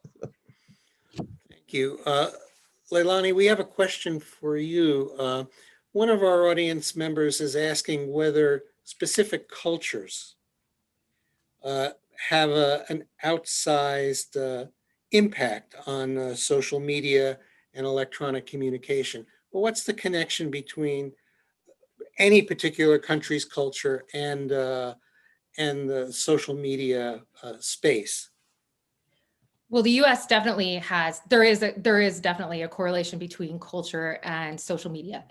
Thank you. Leilani, we have a question for you. One of our audience members is asking whether specific cultures have an outsized impact on social media and electronic communication. Well, what's the connection between any particular country's culture and the social media space? Well, the U.S. definitely has, there is definitely a correlation between culture and social media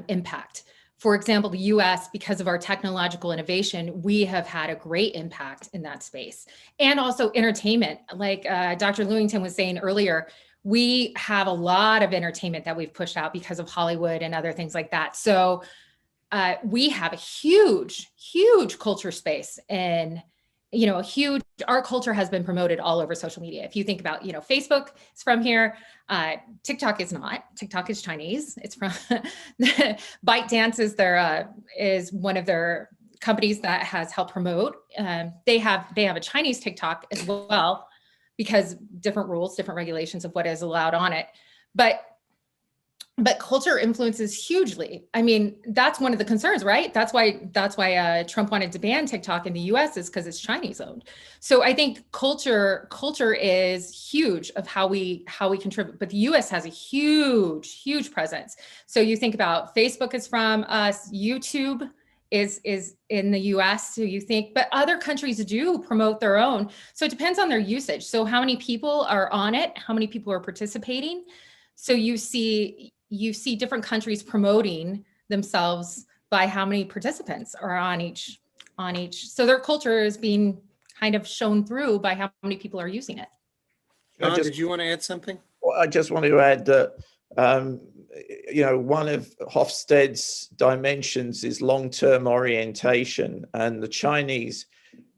impact. For example, the U.S., because of our technological innovation, we have had a great impact in that space. And also entertainment, like Dr. Lewington was saying earlier, we have a lot of entertainment that we've pushed out because of Hollywood and other things like that. So we have a huge, huge culture space, and our culture has been promoted all over social media. If you think about, Facebook is from here. TikTok is not. TikTok is Chinese. It's from ByteDance is one of their companies that has helped promote. They have a Chinese TikTok as well, because different rules, different regulations of what is allowed on it. But culture influences hugely. I mean, that's one of the concerns, right? That's why Trump wanted to ban TikTok in the US, is because it's Chinese owned. So I think culture is huge of how we contribute. But the US has a huge, huge presence. So you think about Facebook is from us, YouTube is in the US. So you think, but other countries do promote their own. So it depends on their usage. So how many people are on it? How many people are participating? So you see different countries promoting themselves by how many participants are on each. So their culture is being kind of shown through by how many people are using it. John, did you want to add something? Well, I just want to add that, one of Hofstede's dimensions is long-term orientation, and the Chinese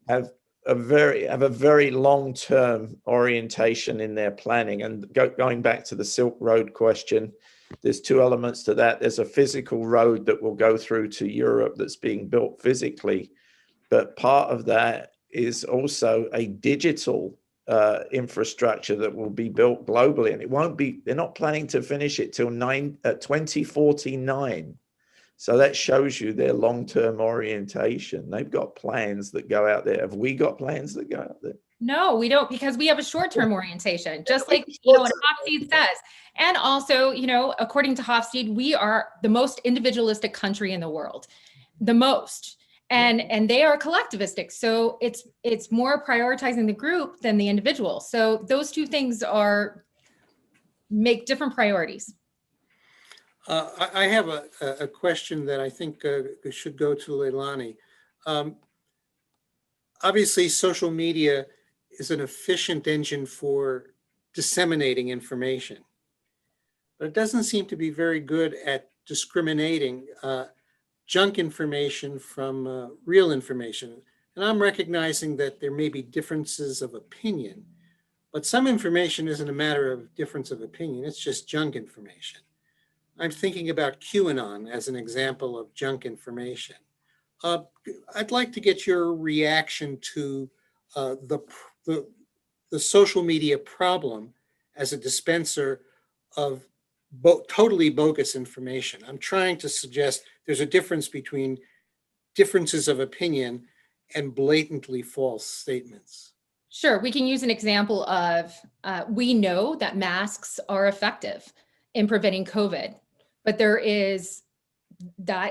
have a very long-term orientation in their planning. And going back to the Silk Road question, there's two elements to that. There's a physical road that will go through to Europe that's being built physically, but part of that is also a digital infrastructure that will be built globally, and they're not planning to finish it till 2049. So that shows you their long-term orientation. They've got plans that go out there. Have we got plans that go out there? No, we don't, because we have a short-term orientation, just like, what Hofstede says. And also, according to Hofstede, we are the most individualistic country in the world, the most. And they are collectivistic. So it's more prioritizing the group than the individual. So those two things make different priorities. I have a question that I think should go to Leilani. Obviously, social media is an efficient engine for disseminating information, but it doesn't seem to be very good at discriminating junk information from real information. And I'm recognizing that there may be differences of opinion, but some information isn't a matter of difference of opinion, it's just junk information. I'm thinking about QAnon as an example of junk information. I'd like to get your reaction to the social media problem as a dispenser of totally bogus information. I'm trying to suggest there's a difference between differences of opinion and blatantly false statements. Sure, we can use an example of, we know that masks are effective in preventing COVID, but that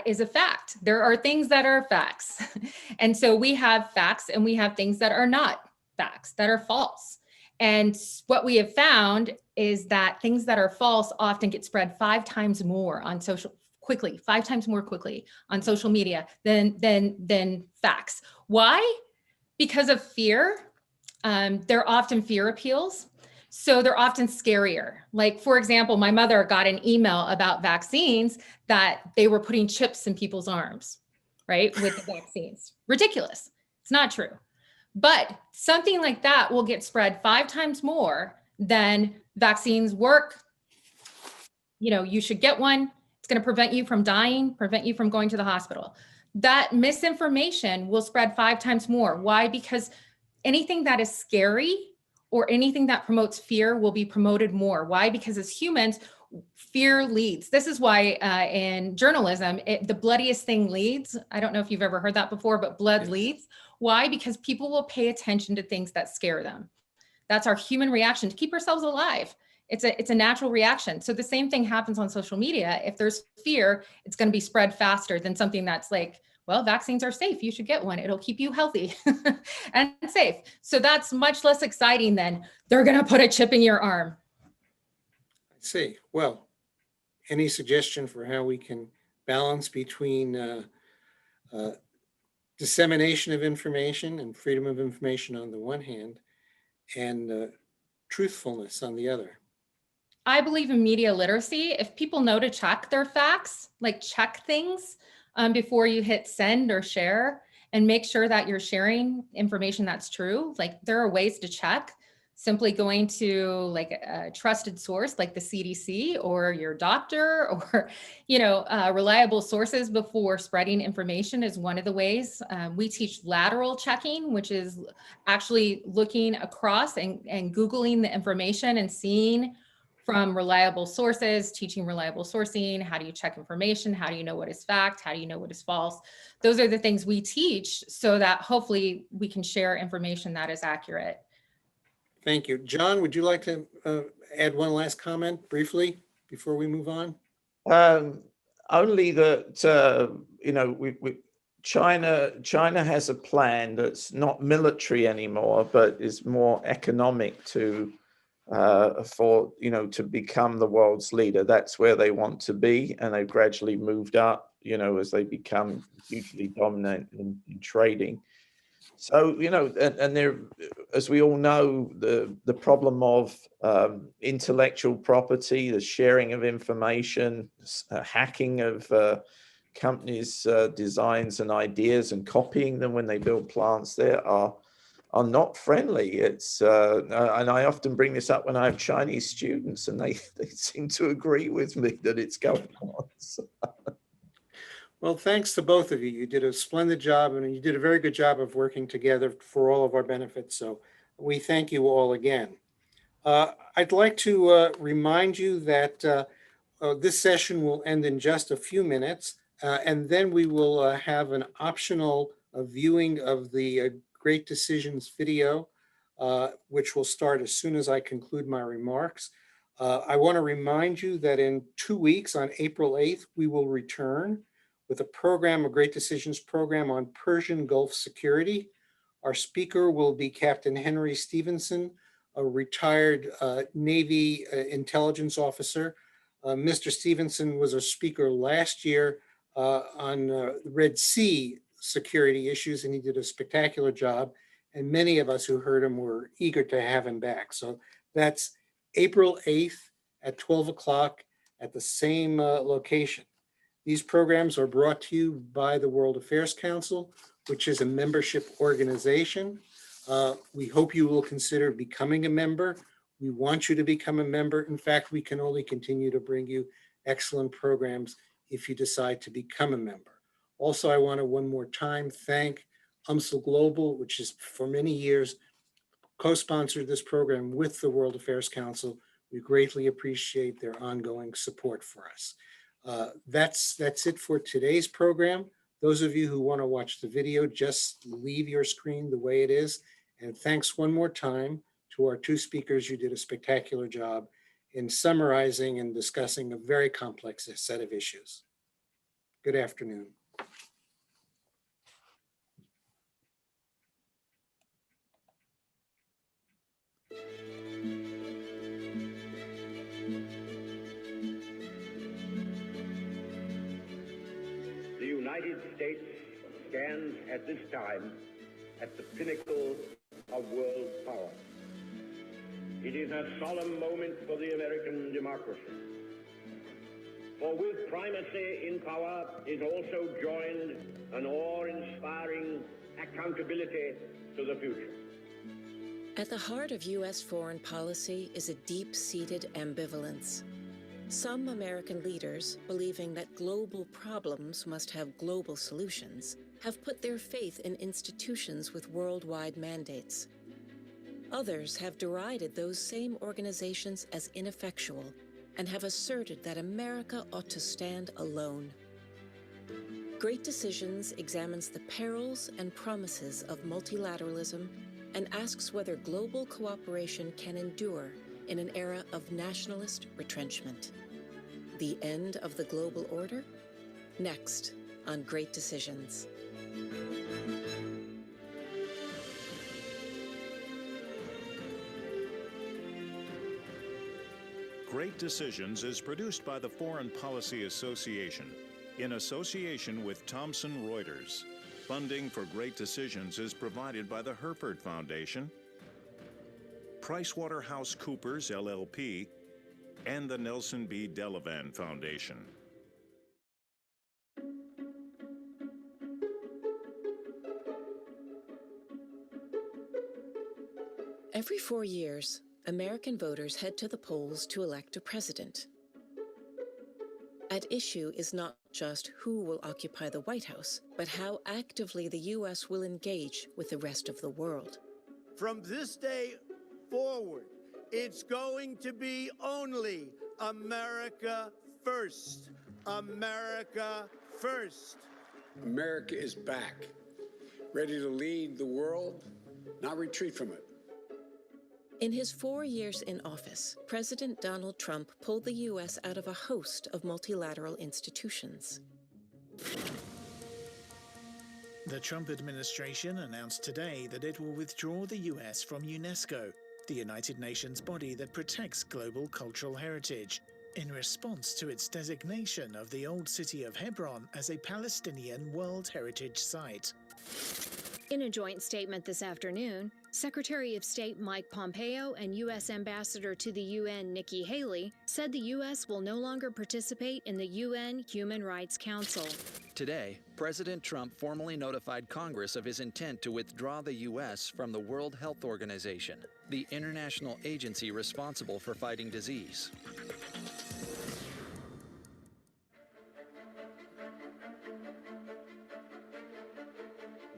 is a fact. There are things that are facts. And so we have facts and we have things that are not facts, that are false. And what we have found is that things that are false often get spread 5 times more on 5 times more quickly on social media than facts. Why? Because of fear. They're often fear appeals. So they're often scarier. Like, for example, my mother got an email about vaccines that they were putting chips in people's arms, right? With the vaccines. Ridiculous. It's not true. But something like that will get spread 5 times more than vaccines work. You should get one. It's going to prevent you from dying, prevent you from going to the hospital. That misinformation will spread 5 times more. Why? Because anything that is scary or anything that promotes fear will be promoted more. Why? Because as humans, fear leads. This is why in journalism, the bloodiest thing leads. I don't know if you've ever heard that before, but blood leads. Why? Because people will pay attention to things that scare them. That's our human reaction to keep ourselves alive. It's a natural reaction. So the same thing happens on social media. If there's fear, it's going to be spread faster than something that's like, well, vaccines are safe. You should get one. It'll keep you healthy and safe. So that's much less exciting than they're going to put a chip in your arm. I see. Well, any suggestion for how we can balance between dissemination of information and freedom of information on the one hand and truthfulness on the other? I believe in media literacy. If people know to check their facts, like check things before you hit send or share, and make sure that you're sharing information that's true. Like, there are ways to check. Simply going to like a trusted source like the CDC or your doctor or, reliable sources before spreading information is one of the ways. We teach lateral checking, which is actually looking across and Googling the information and seeing from reliable sources, teaching reliable sourcing. How do you check information? How do you know what is fact? How do you know what is false? Those are the things we teach so that hopefully we can share information that is accurate. Thank you. John, would you like to add one last comment briefly before we move on? Only that, China has a plan that's not military anymore, but is more economic to become the world's leader. That's where they want to be, and they've gradually moved up, as they become hugely dominant in trading. So, and there, as we all know, the problem of intellectual property, the sharing of information, hacking of companies' designs and ideas and copying them when they build plants there are not friendly. It's and I often bring this up when I have Chinese students, and they seem to agree with me that it's going on. So. Well, thanks to both of you. You did a splendid job, and you did a very good job of working together for all of our benefits. So we thank you all again. I'd like to remind you that this session will end in just a few minutes. And then we will have an optional viewing of the Great Decisions video, which will start as soon as I conclude my remarks. I want to remind you that in 2 weeks, on April 8th, we will return with a Great Decisions program on Persian Gulf security. Our speaker will be Captain Henry Stevenson, a retired Navy intelligence officer. Mr. Stevenson was a speaker last year on Red Sea security issues, and he did a spectacular job. And many of us who heard him were eager to have him back. So that's April 8th at 12 o'clock at the same location. These programs are brought to you by the World Affairs Council, which is a membership organization. We hope you will consider becoming a member. We want you to become a member. In fact, we can only continue to bring you excellent programs if you decide to become a member. Also, I want to one more time thank UMSL Global, which is for many years co-sponsored this program with the World Affairs Council. We greatly appreciate their ongoing support for us. That's it for today's program. Those of you who want to watch the video, just leave your screen the way it is. And thanks one more time to our two speakers. You did a spectacular job in summarizing and discussing a very complex set of issues. Good afternoon. The United States stands at this time at the pinnacle of world power. It is a solemn moment for the American democracy. For with primacy in power is also joined an awe-inspiring accountability to the future. At the heart of U.S. foreign policy is a deep-seated ambivalence. Some American leaders, believing that global problems must have global solutions, have put their faith in institutions with worldwide mandates. Others have derided those same organizations as ineffectual and have asserted that America ought to stand alone. Great Decisions examines the perils and promises of multilateralism and asks whether global cooperation can endure in an era of nationalist retrenchment. The end of the global order? Next on Great Decisions. Great Decisions is produced by the Foreign Policy Association in association with Thomson Reuters. Funding for Great Decisions is provided by the Herford Foundation, PricewaterhouseCoopers LLP, and the Nelson B. Delavan Foundation. Every 4 years, American voters head to the polls to elect a president. At issue is not just who will occupy the White House, but how actively the U.S. will engage with the rest of the world. From this day forward, it's going to be only America first. America first. America is back, ready to lead the world, not retreat from it. In his 4 years in office, President Donald Trump pulled the U.S. out of a host of multilateral institutions. The Trump administration announced today that it will withdraw the U.S. from UNESCO, the United Nations body that protects global cultural heritage, in response to its designation of the old city of Hebron as a Palestinian World Heritage Site. In a joint statement this afternoon, Secretary of State Mike Pompeo and U.S. Ambassador to the UN Nikki Haley said the U.S. will no longer participate in the UN Human Rights Council. Today, President Trump formally notified Congress of his intent to withdraw the U.S. from the World Health Organization, the international agency responsible for fighting disease.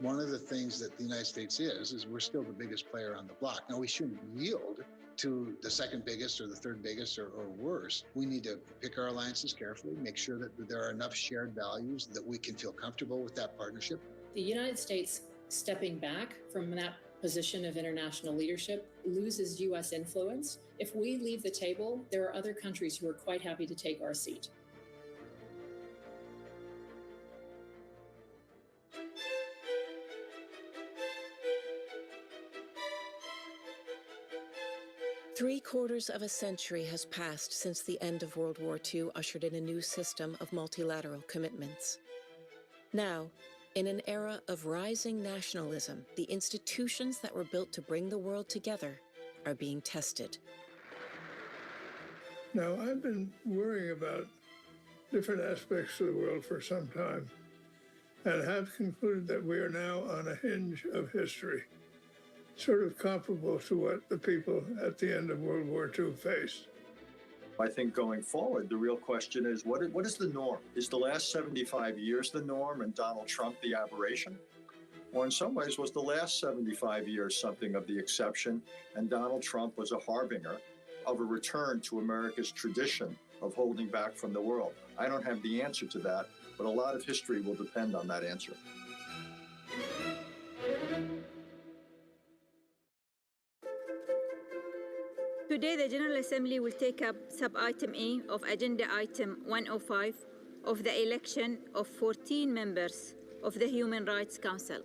One of the things that the United States is we're still the biggest player on the block. Now, we shouldn't yield to the second biggest or the third biggest or worse. We need to pick our alliances carefully, make sure that there are enough shared values that we can feel comfortable with that partnership. The United States stepping back from that position of international leadership loses U.S. influence. If we leave the table, there are other countries who are quite happy to take our seat. Three-quarters of a century has passed since the end of World War II ushered in a new system of multilateral commitments. Now, in an era of rising nationalism, the institutions that were built to bring the world together are being tested. Now, I've been worrying about different aspects of the world for some time and have concluded that we are now on a hinge of history, sort of comparable to what the people at the end of World War II faced. I think going forward, the real question is, what is the norm? Is the last 75 years the norm and Donald Trump the aberration? Or in some ways, was the last 75 years something of the exception and Donald Trump was a harbinger of a return to America's tradition of holding back from the world? I don't have the answer to that, but a lot of history will depend on that answer. Today, the General Assembly will take up sub-item A of Agenda Item 105 of the election of 14 members of the Human Rights Council.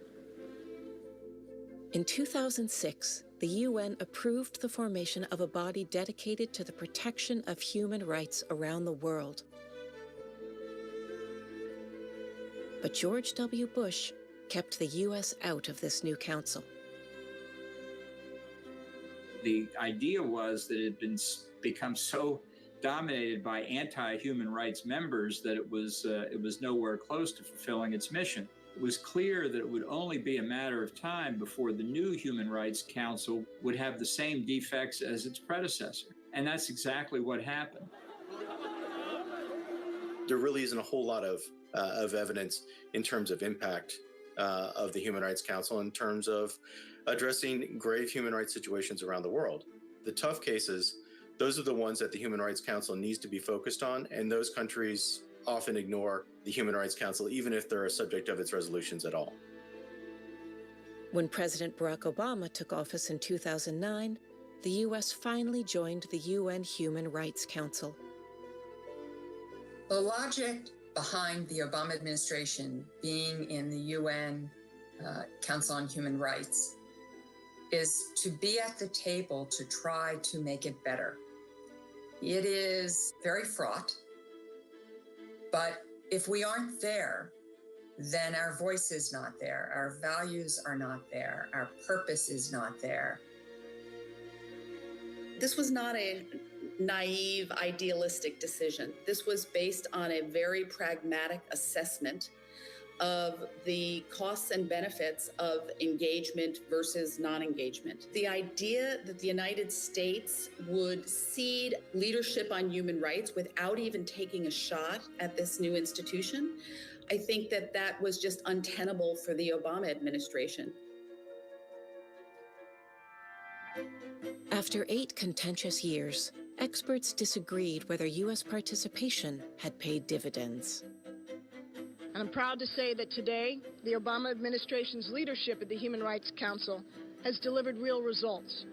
In 2006, the UN approved the formation of a body dedicated to the protection of human rights around the world. But George W. Bush kept the U.S. out of this new council. The idea was that it had become so dominated by anti-human rights members that it was nowhere close to fulfilling its mission. It was clear that it would only be a matter of time before the new Human Rights Council would have the same defects as its predecessor. And that's exactly what happened. There really isn't a whole lot of evidence in terms of impact of the Human Rights Council in terms of addressing grave human rights situations around the world. The tough cases, those are the ones that the Human Rights Council needs to be focused on, and those countries often ignore the Human Rights Council, even if they're a subject of its resolutions at all. When President Barack Obama took office in 2009, the U.S. finally joined the UN Human Rights Council. The logic behind the Obama administration being in the UN Council on Human Rights is to be at the table to try to make it better. It is very fraught, but if we aren't there, then our voice is not there, our values are not there, our purpose is not there. This was not a naive, idealistic decision. This was based on a very pragmatic assessment of the costs and benefits of engagement versus non-engagement. The idea that the United States would cede leadership on human rights without even taking a shot at this new institution, I think that that was just untenable for the Obama administration. After 8 contentious years, experts disagreed whether U.S. participation had paid dividends. And I'm proud to say that today, the Obama administration's leadership at the Human Rights Council has delivered real results.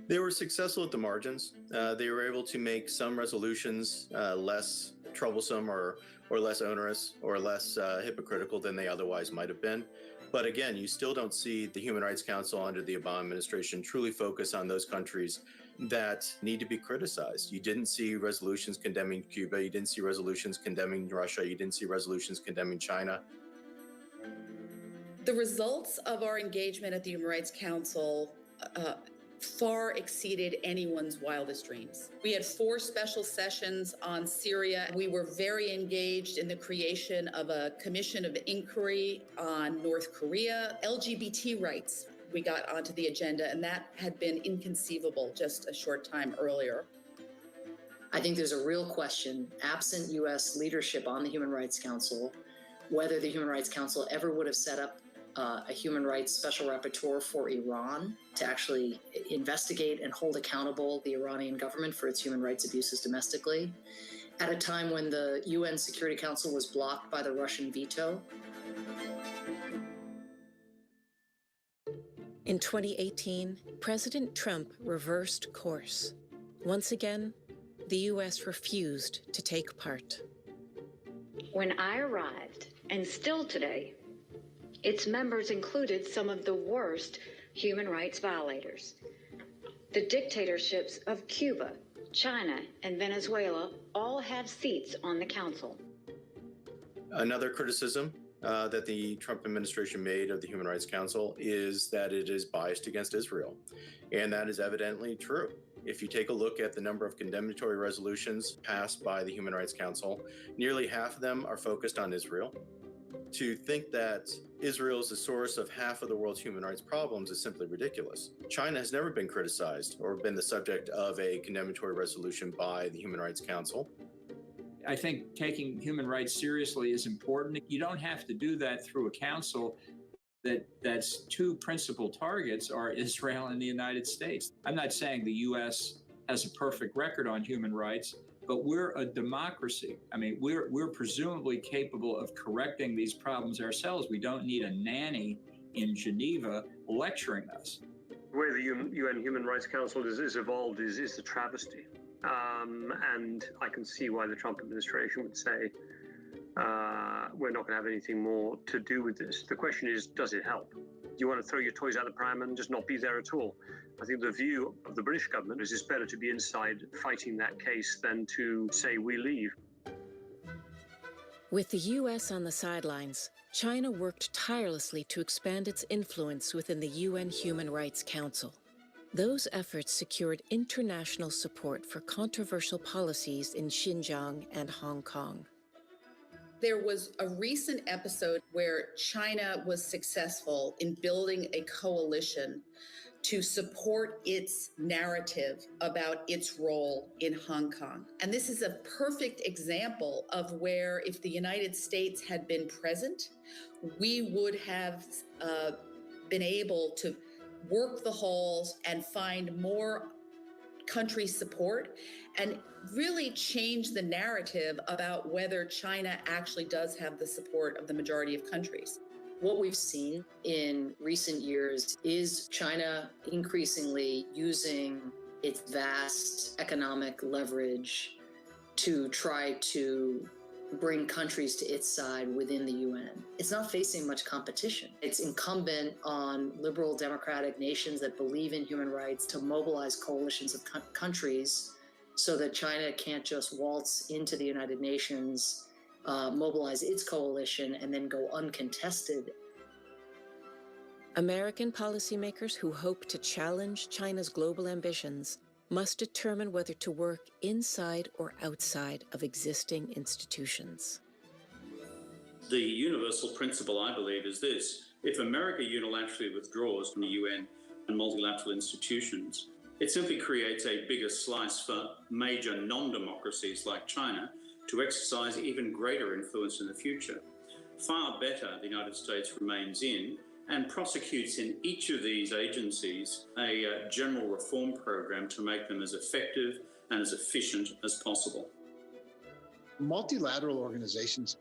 They were successful at the margins. They were able to make some resolutions less troublesome or less onerous or less hypocritical than they otherwise might have been. But again, you still don't see the Human Rights Council under the Obama administration truly focus on those countries that need to be criticized. You didn't see resolutions condemning Cuba. You didn't see resolutions condemning Russia. You didn't see resolutions condemning China. The results of our engagement at the Human Rights Council far exceeded anyone's wildest dreams. We had 4 special sessions on Syria. We were very engaged in the creation of a commission of inquiry on North Korea. LGBT rights, we got onto the agenda, and that had been inconceivable just a short time earlier. I think there's a real question, absent U.S. leadership on the Human Rights Council, whether the Human Rights Council ever would have set up a human rights special rapporteur for Iran to actually investigate and hold accountable the Iranian government for its human rights abuses domestically, at a time when the UN Security Council was blocked by the Russian veto. In 2018, President Trump reversed course. Once again, the U.S. refused to take part. When I arrived, and still today, its members included some of the worst human rights violators. The dictatorships of Cuba, China, and Venezuela all have seats on the council. Another criticism that the Trump administration made of the Human Rights Council is that it is biased against Israel. And that is evidently true. If you take a look at the number of condemnatory resolutions passed by the Human Rights Council, nearly half of them are focused on Israel. To think that Israel is the source of half of the world's human rights problems is simply ridiculous. China has never been criticized or been the subject of a condemnatory resolution by the Human Rights Council. I think taking human rights seriously is important. You don't have to do that through a council that's two principal targets are Israel and the United States. I'm not saying the U.S. has a perfect record on human rights, but we're a democracy. I mean, we're presumably capable of correcting these problems ourselves. We don't need a nanny in Geneva lecturing us. The way the UN Human Rights Council is evolved is a travesty. And I can see why the Trump administration would say, we're not going to have anything more to do with this. The question is, does it help? Do you want to throw your toys out the pram and just not be there at all? I think the view of the British government is it's better to be inside fighting that case than to say we leave. With the U.S. on the sidelines, China worked tirelessly to expand its influence within the UN Human Rights Council. Those efforts secured international support for controversial policies in Xinjiang and Hong Kong. There was a recent episode where China was successful in building a coalition to support its narrative about its role in Hong Kong. And this is a perfect example of where if the United States had been present, we would have been able to work the halls and find more country support and really change the narrative about whether China actually does have the support of the majority of countries. What we've seen in recent years is China increasingly using its vast economic leverage to try to bring countries to its side within the UN. It's not facing much competition. It's incumbent on liberal democratic nations that believe in human rights to mobilize coalitions of countries so that China can't just waltz into the United Nations, mobilize its coalition, and then go uncontested. American policymakers who hope to challenge China's global ambitions must determine whether to work inside or outside of existing institutions. The universal principle, I believe, is this. If America unilaterally withdraws from the UN and multilateral institutions, it simply creates a bigger slice for major non-democracies like China to exercise even greater influence in the future. Far better the United States remains in and prosecutes in each of these agencies a general reform program to make them as effective and as efficient as possible. Multilateral organizations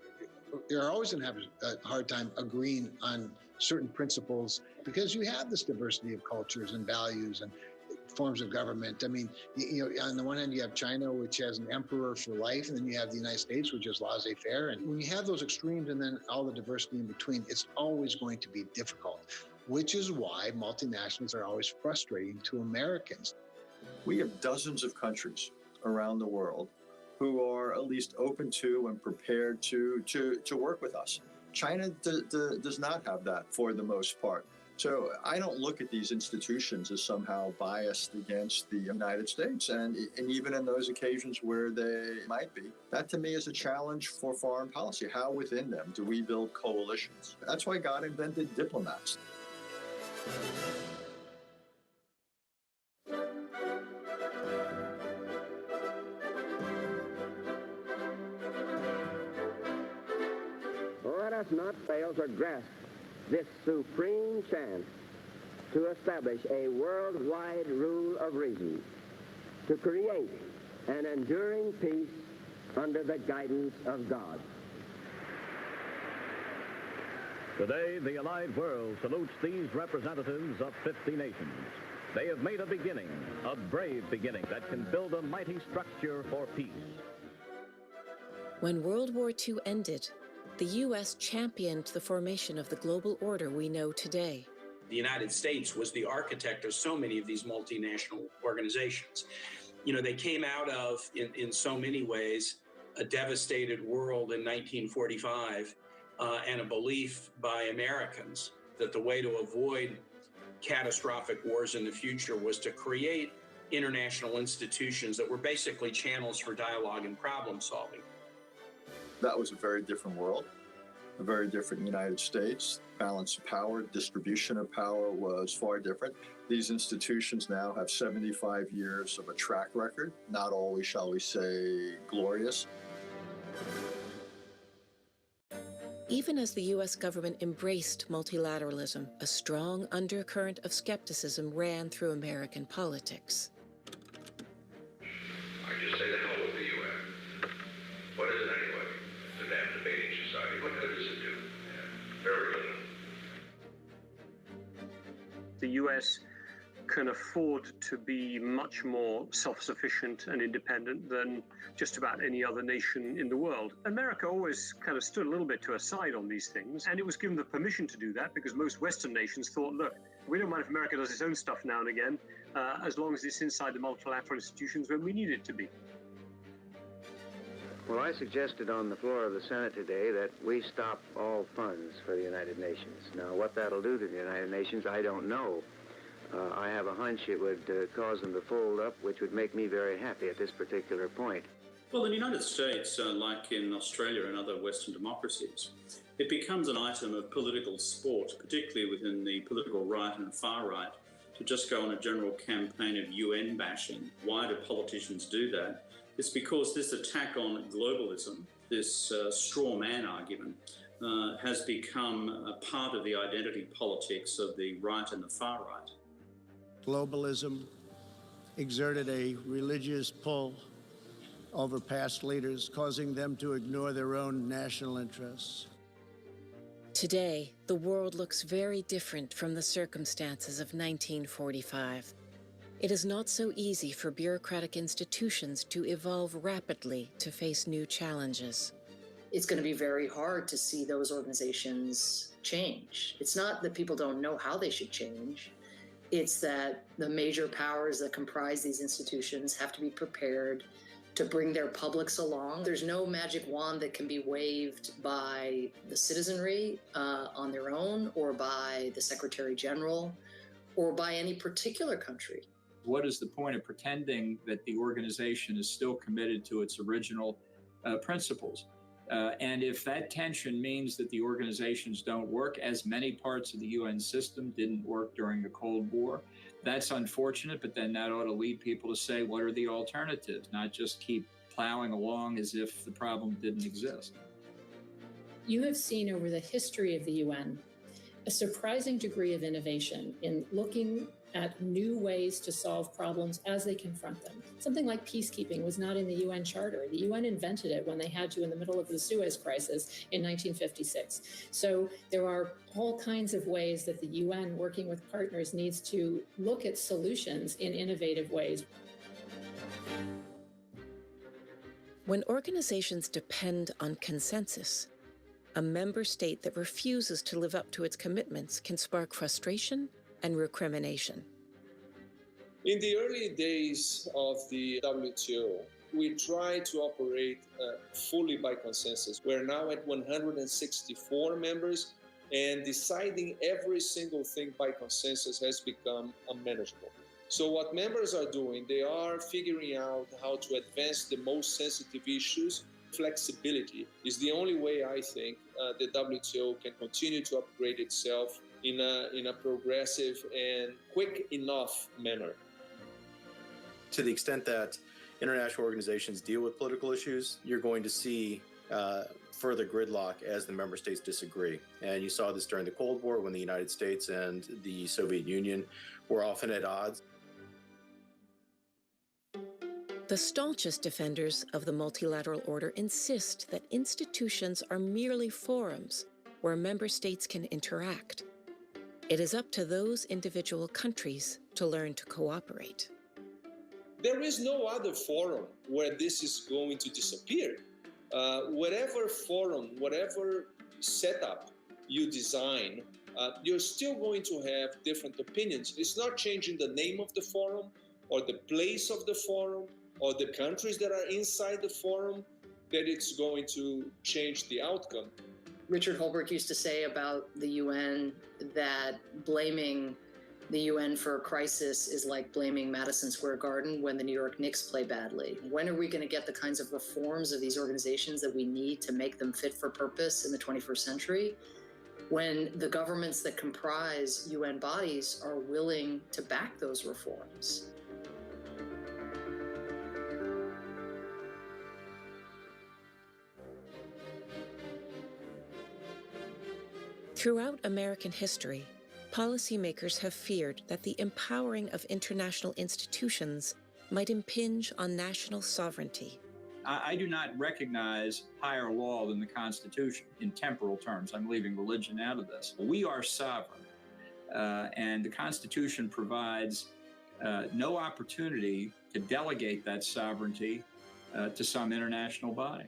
are always going to have a hard time agreeing on certain principles because you have this diversity of cultures and values and forms of government. I mean, on the one hand, you have China, which has an emperor for life, and then you have the United States, which is laissez-faire. And when you have those extremes and then all the diversity in between, it's always going to be difficult, which is why multinationals are always frustrating to Americans. We have dozens of countries around the world who are at least open to and prepared to work with us. China does not have that for the most part. So I don't look at these institutions as somehow biased against the United States. And even in those occasions where they might be, that to me is a challenge for foreign policy. How within them do we build coalitions? That's why God invented diplomats. Let us not fail to grasp this supreme chance to establish a worldwide rule of reason, to create an enduring peace under the guidance of God. Today, the allied world salutes these representatives of 50 nations. They have made a beginning, a brave beginning that can build a mighty structure for peace. When World War II ended, the U.S. championed the formation of the global order we know today. The United States was the architect of so many of these multinational organizations. You know, they came out of, in so many ways, a devastated world in 1945 and a belief by Americans that the way to avoid catastrophic wars in the future was to create international institutions that were basically channels for dialogue and problem solving. That was a very different world, a very different United States. Balance of power, distribution of power was far different. These institutions now have 75 years of a track record, not always, shall we say, glorious. Even as the U.S. government embraced multilateralism, a strong undercurrent of skepticism ran through American politics. I just say the hell with the UN. What is it anyway? It's a damn debating society. What good does it do? Very little. The US can afford to be much more self-sufficient and independent than just about any other nation in the world. America always kind of stood a little bit to a side on these things, and it was given the permission to do that because most Western nations thought, look, we don't mind if America does its own stuff now and again, as long as it's inside the multilateral institutions when we need it to be. Well, I suggested on the floor of the Senate today that we stop all funds for the United Nations. Now, what that'll do to the United Nations, I don't know. I have a hunch it would cause them to fold up, which would make me very happy at this particular point. Well, in the United States, like in Australia and other Western democracies, it becomes an item of political sport, particularly within the political right and far right, to just go on a general campaign of UN bashing. Why do politicians do that? It's because this attack on globalism, this straw man argument, has become a part of the identity politics of the right and the far right. Globalism exerted a religious pull over past leaders, causing them to ignore their own national interests. Today, the world looks very different from the circumstances of 1945. It is not so easy for bureaucratic institutions to evolve rapidly to face new challenges. It's going to be very hard to see those organizations change. It's not that people don't know how they should change. It's that the major powers that comprise these institutions have to be prepared to bring their publics along. There's no magic wand that can be waved by the citizenry on their own, or by the Secretary General, or by any particular country. What is the point of pretending that the organization is still committed to its original principles? And if that tension means that the organizations don't work, as many parts of the UN system didn't work during the Cold War, that's unfortunate, but then that ought to lead people to say, what are the alternatives? Not just keep plowing along as if the problem didn't exist. You have seen over the history of the UN a surprising degree of innovation in looking at new ways to solve problems as they confront them. Something like peacekeeping was not in the UN Charter. The UN invented it when they had to in the middle of the Suez Crisis in 1956. So there are all kinds of ways that the UN, working with partners, needs to look at solutions in innovative ways. When organizations depend on consensus, a member state that refuses to live up to its commitments can spark frustration and recrimination. In the early days of the WTO, we tried to operate fully by consensus. We're now at 164 members, and deciding every single thing by consensus has become unmanageable. So what members are doing, they are figuring out how to advance the most sensitive issues. Flexibility is the only way, I think, the WTO can continue to upgrade itself in a progressive and quick enough manner. To the extent that international organizations deal with political issues, you're going to see further gridlock as the member states disagree. And you saw this during the Cold War when the United States and the Soviet Union were often at odds. The staunchest defenders of the multilateral order insist that institutions are merely forums where member states can interact. It is up to those individual countries to learn to cooperate. There is no other forum where this is going to disappear. Whatever forum, whatever setup you design, you're still going to have different opinions. It's not changing the name of the forum or the place of the forum or the countries that are inside the forum that it's going to change the outcome. Richard Holbrooke used to say about the UN that blaming the UN for a crisis is like blaming Madison Square Garden when the New York Knicks play badly. When are we going to get the kinds of reforms of these organizations that we need to make them fit for purpose in the 21st century? When the governments that comprise UN bodies are willing to back those reforms. Throughout American history, policymakers have feared that the empowering of international institutions might impinge on national sovereignty. I do not recognize higher law than the Constitution in temporal terms. I'm leaving religion out of this. We are sovereign, and the Constitution provides no opportunity to delegate that sovereignty to some international body.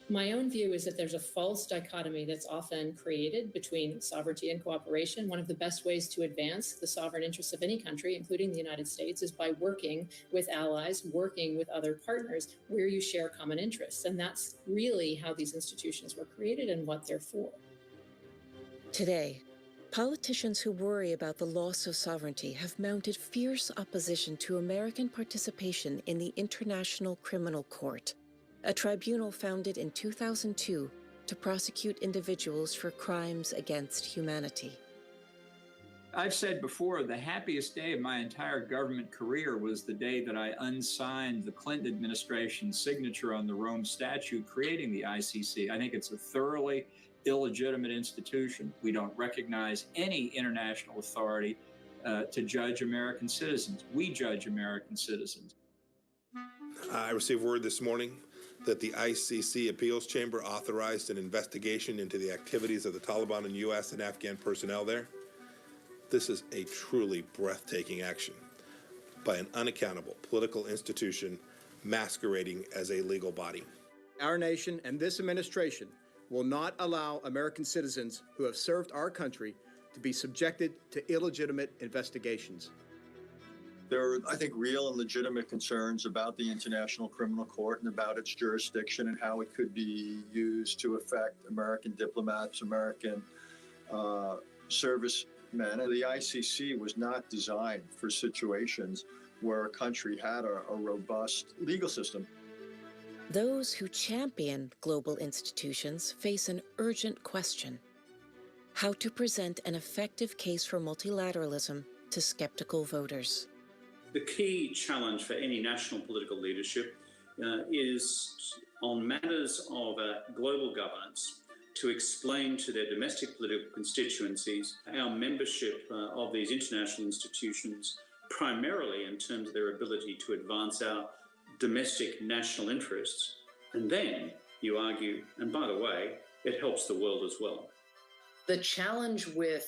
My own view is that there's a false dichotomy that's often created between sovereignty and cooperation. One of the best ways to advance the sovereign interests of any country, including the United States, is by working with allies, working with other partners where you share common interests. And that's really how these institutions were created and what they're for. Today, politicians who worry about the loss of sovereignty have mounted fierce opposition to American participation in the International Criminal Court, a tribunal founded in 2002 to prosecute individuals for crimes against humanity. I've said before, the happiest day of my entire government career was the day that I unsigned the Clinton administration's signature on the Rome Statute creating the ICC. I think it's a thoroughly illegitimate institution. We don't recognize any international authority to judge American citizens. We judge American citizens. I received word this morning that the ICC Appeals Chamber authorized an investigation into the activities of the Taliban and U.S. and Afghan personnel there. This is a truly breathtaking action by an unaccountable political institution masquerading as a legal body. Our nation and this administration will not allow American citizens who have served our country to be subjected to illegitimate investigations. There are, I think, real and legitimate concerns about the International Criminal Court and about its jurisdiction and how it could be used to affect American diplomats, American servicemen. And the ICC was not designed for situations where a country had a robust legal system. Those who champion global institutions face an urgent question: how to present an effective case for multilateralism to skeptical voters. The key challenge for any national political leadership is on matters of global governance to explain to their domestic political constituencies our membership of these international institutions, primarily in terms of their ability to advance our domestic national interests. And then you argue, and by the way, it helps the world as well. The challenge with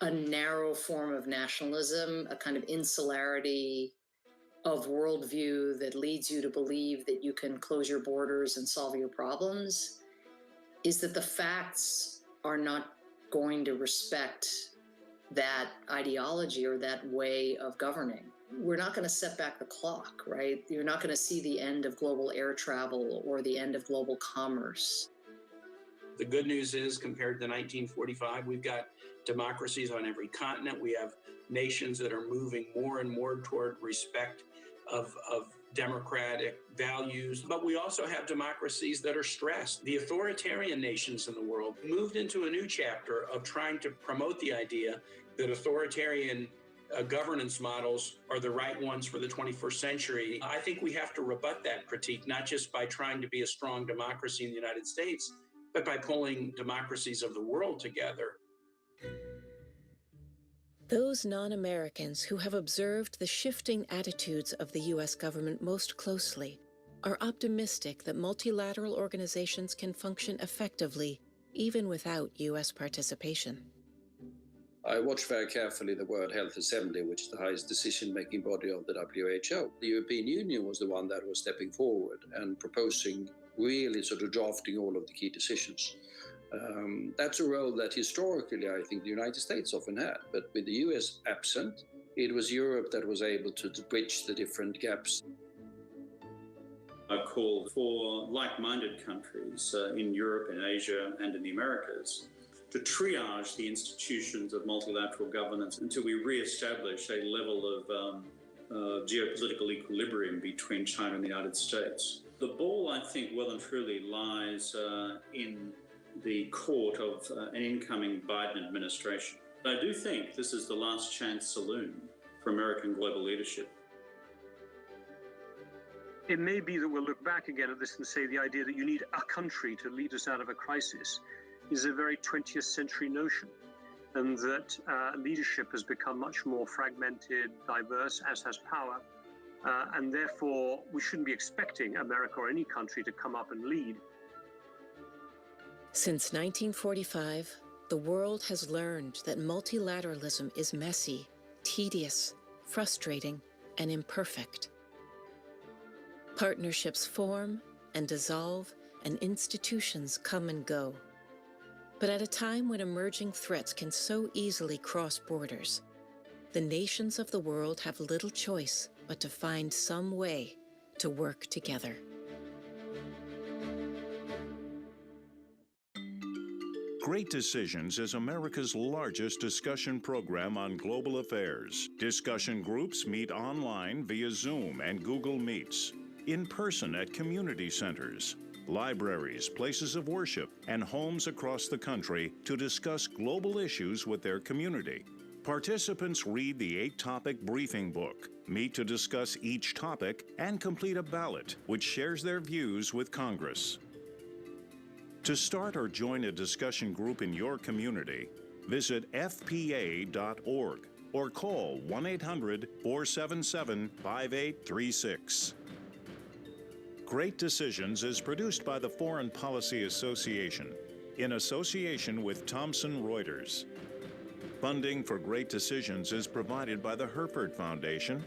a narrow form of nationalism, a kind of insularity of worldview that leads you to believe that you can close your borders and solve your problems, is that the facts are not going to respect that ideology or that way of governing. We're not going to set back the clock, right? You're not going to see the end of global air travel or the end of global commerce. The good news is, compared to 1945, we've got democracies on every continent. We have nations that are moving more and more toward respect of democratic values. But we also have democracies that are stressed. The authoritarian nations in the world moved into a new chapter of trying to promote the idea that authoritarian governance models are the right ones for the 21st century. I think we have to rebut that critique, not just by trying to be a strong democracy in the United States, but by pulling democracies of the world together. Those non-Americans who have observed the shifting attitudes of the U.S. government most closely are optimistic that multilateral organizations can function effectively even without U.S. participation. I watched very carefully the World Health Assembly, which is the highest decision-making body of the WHO. The European Union was the one that was stepping forward and proposing, really sort of drafting all of the key decisions. That's a role that historically I think the United States often had, but with the US absent, it was Europe that was able to bridge the different gaps. I call for like-minded countries in Europe, in Asia, and in the Americas to triage the institutions of multilateral governance until we re-establish a level of geopolitical equilibrium between China and the United States. The ball, I think, well and truly lies in the court of an incoming Biden administration. But I do think this is the last chance saloon for American global leadership. It may be that we'll look back again at this and say the idea that you need a country to lead us out of a crisis is a very 20th century notion, and that leadership has become much more fragmented, diverse, as has power, and therefore we shouldn't be expecting America or any country to come up and lead. Since 1945, the world has learned that multilateralism is messy, tedious, frustrating, and imperfect. Partnerships form and dissolve, and institutions come and go. But at a time when emerging threats can so easily cross borders, the nations of the world have little choice but to find some way to work together. Great Decisions is America's largest discussion program on global affairs. Discussion groups meet online via Zoom and Google Meets, in person at community centers, libraries, places of worship, and homes across the country to discuss global issues with their community. Participants read the 8-topic briefing book, meet to discuss each topic, and complete a ballot, which shares their views with Congress. To start or join a discussion group in your community, visit fpa.org or call 1-800-477-5836. Great Decisions is produced by the Foreign Policy Association in association with Thomson Reuters. Funding for Great Decisions is provided by the Herford Foundation,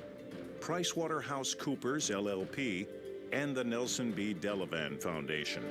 PricewaterhouseCoopers LLP, and the Nelson B. Delavan Foundation.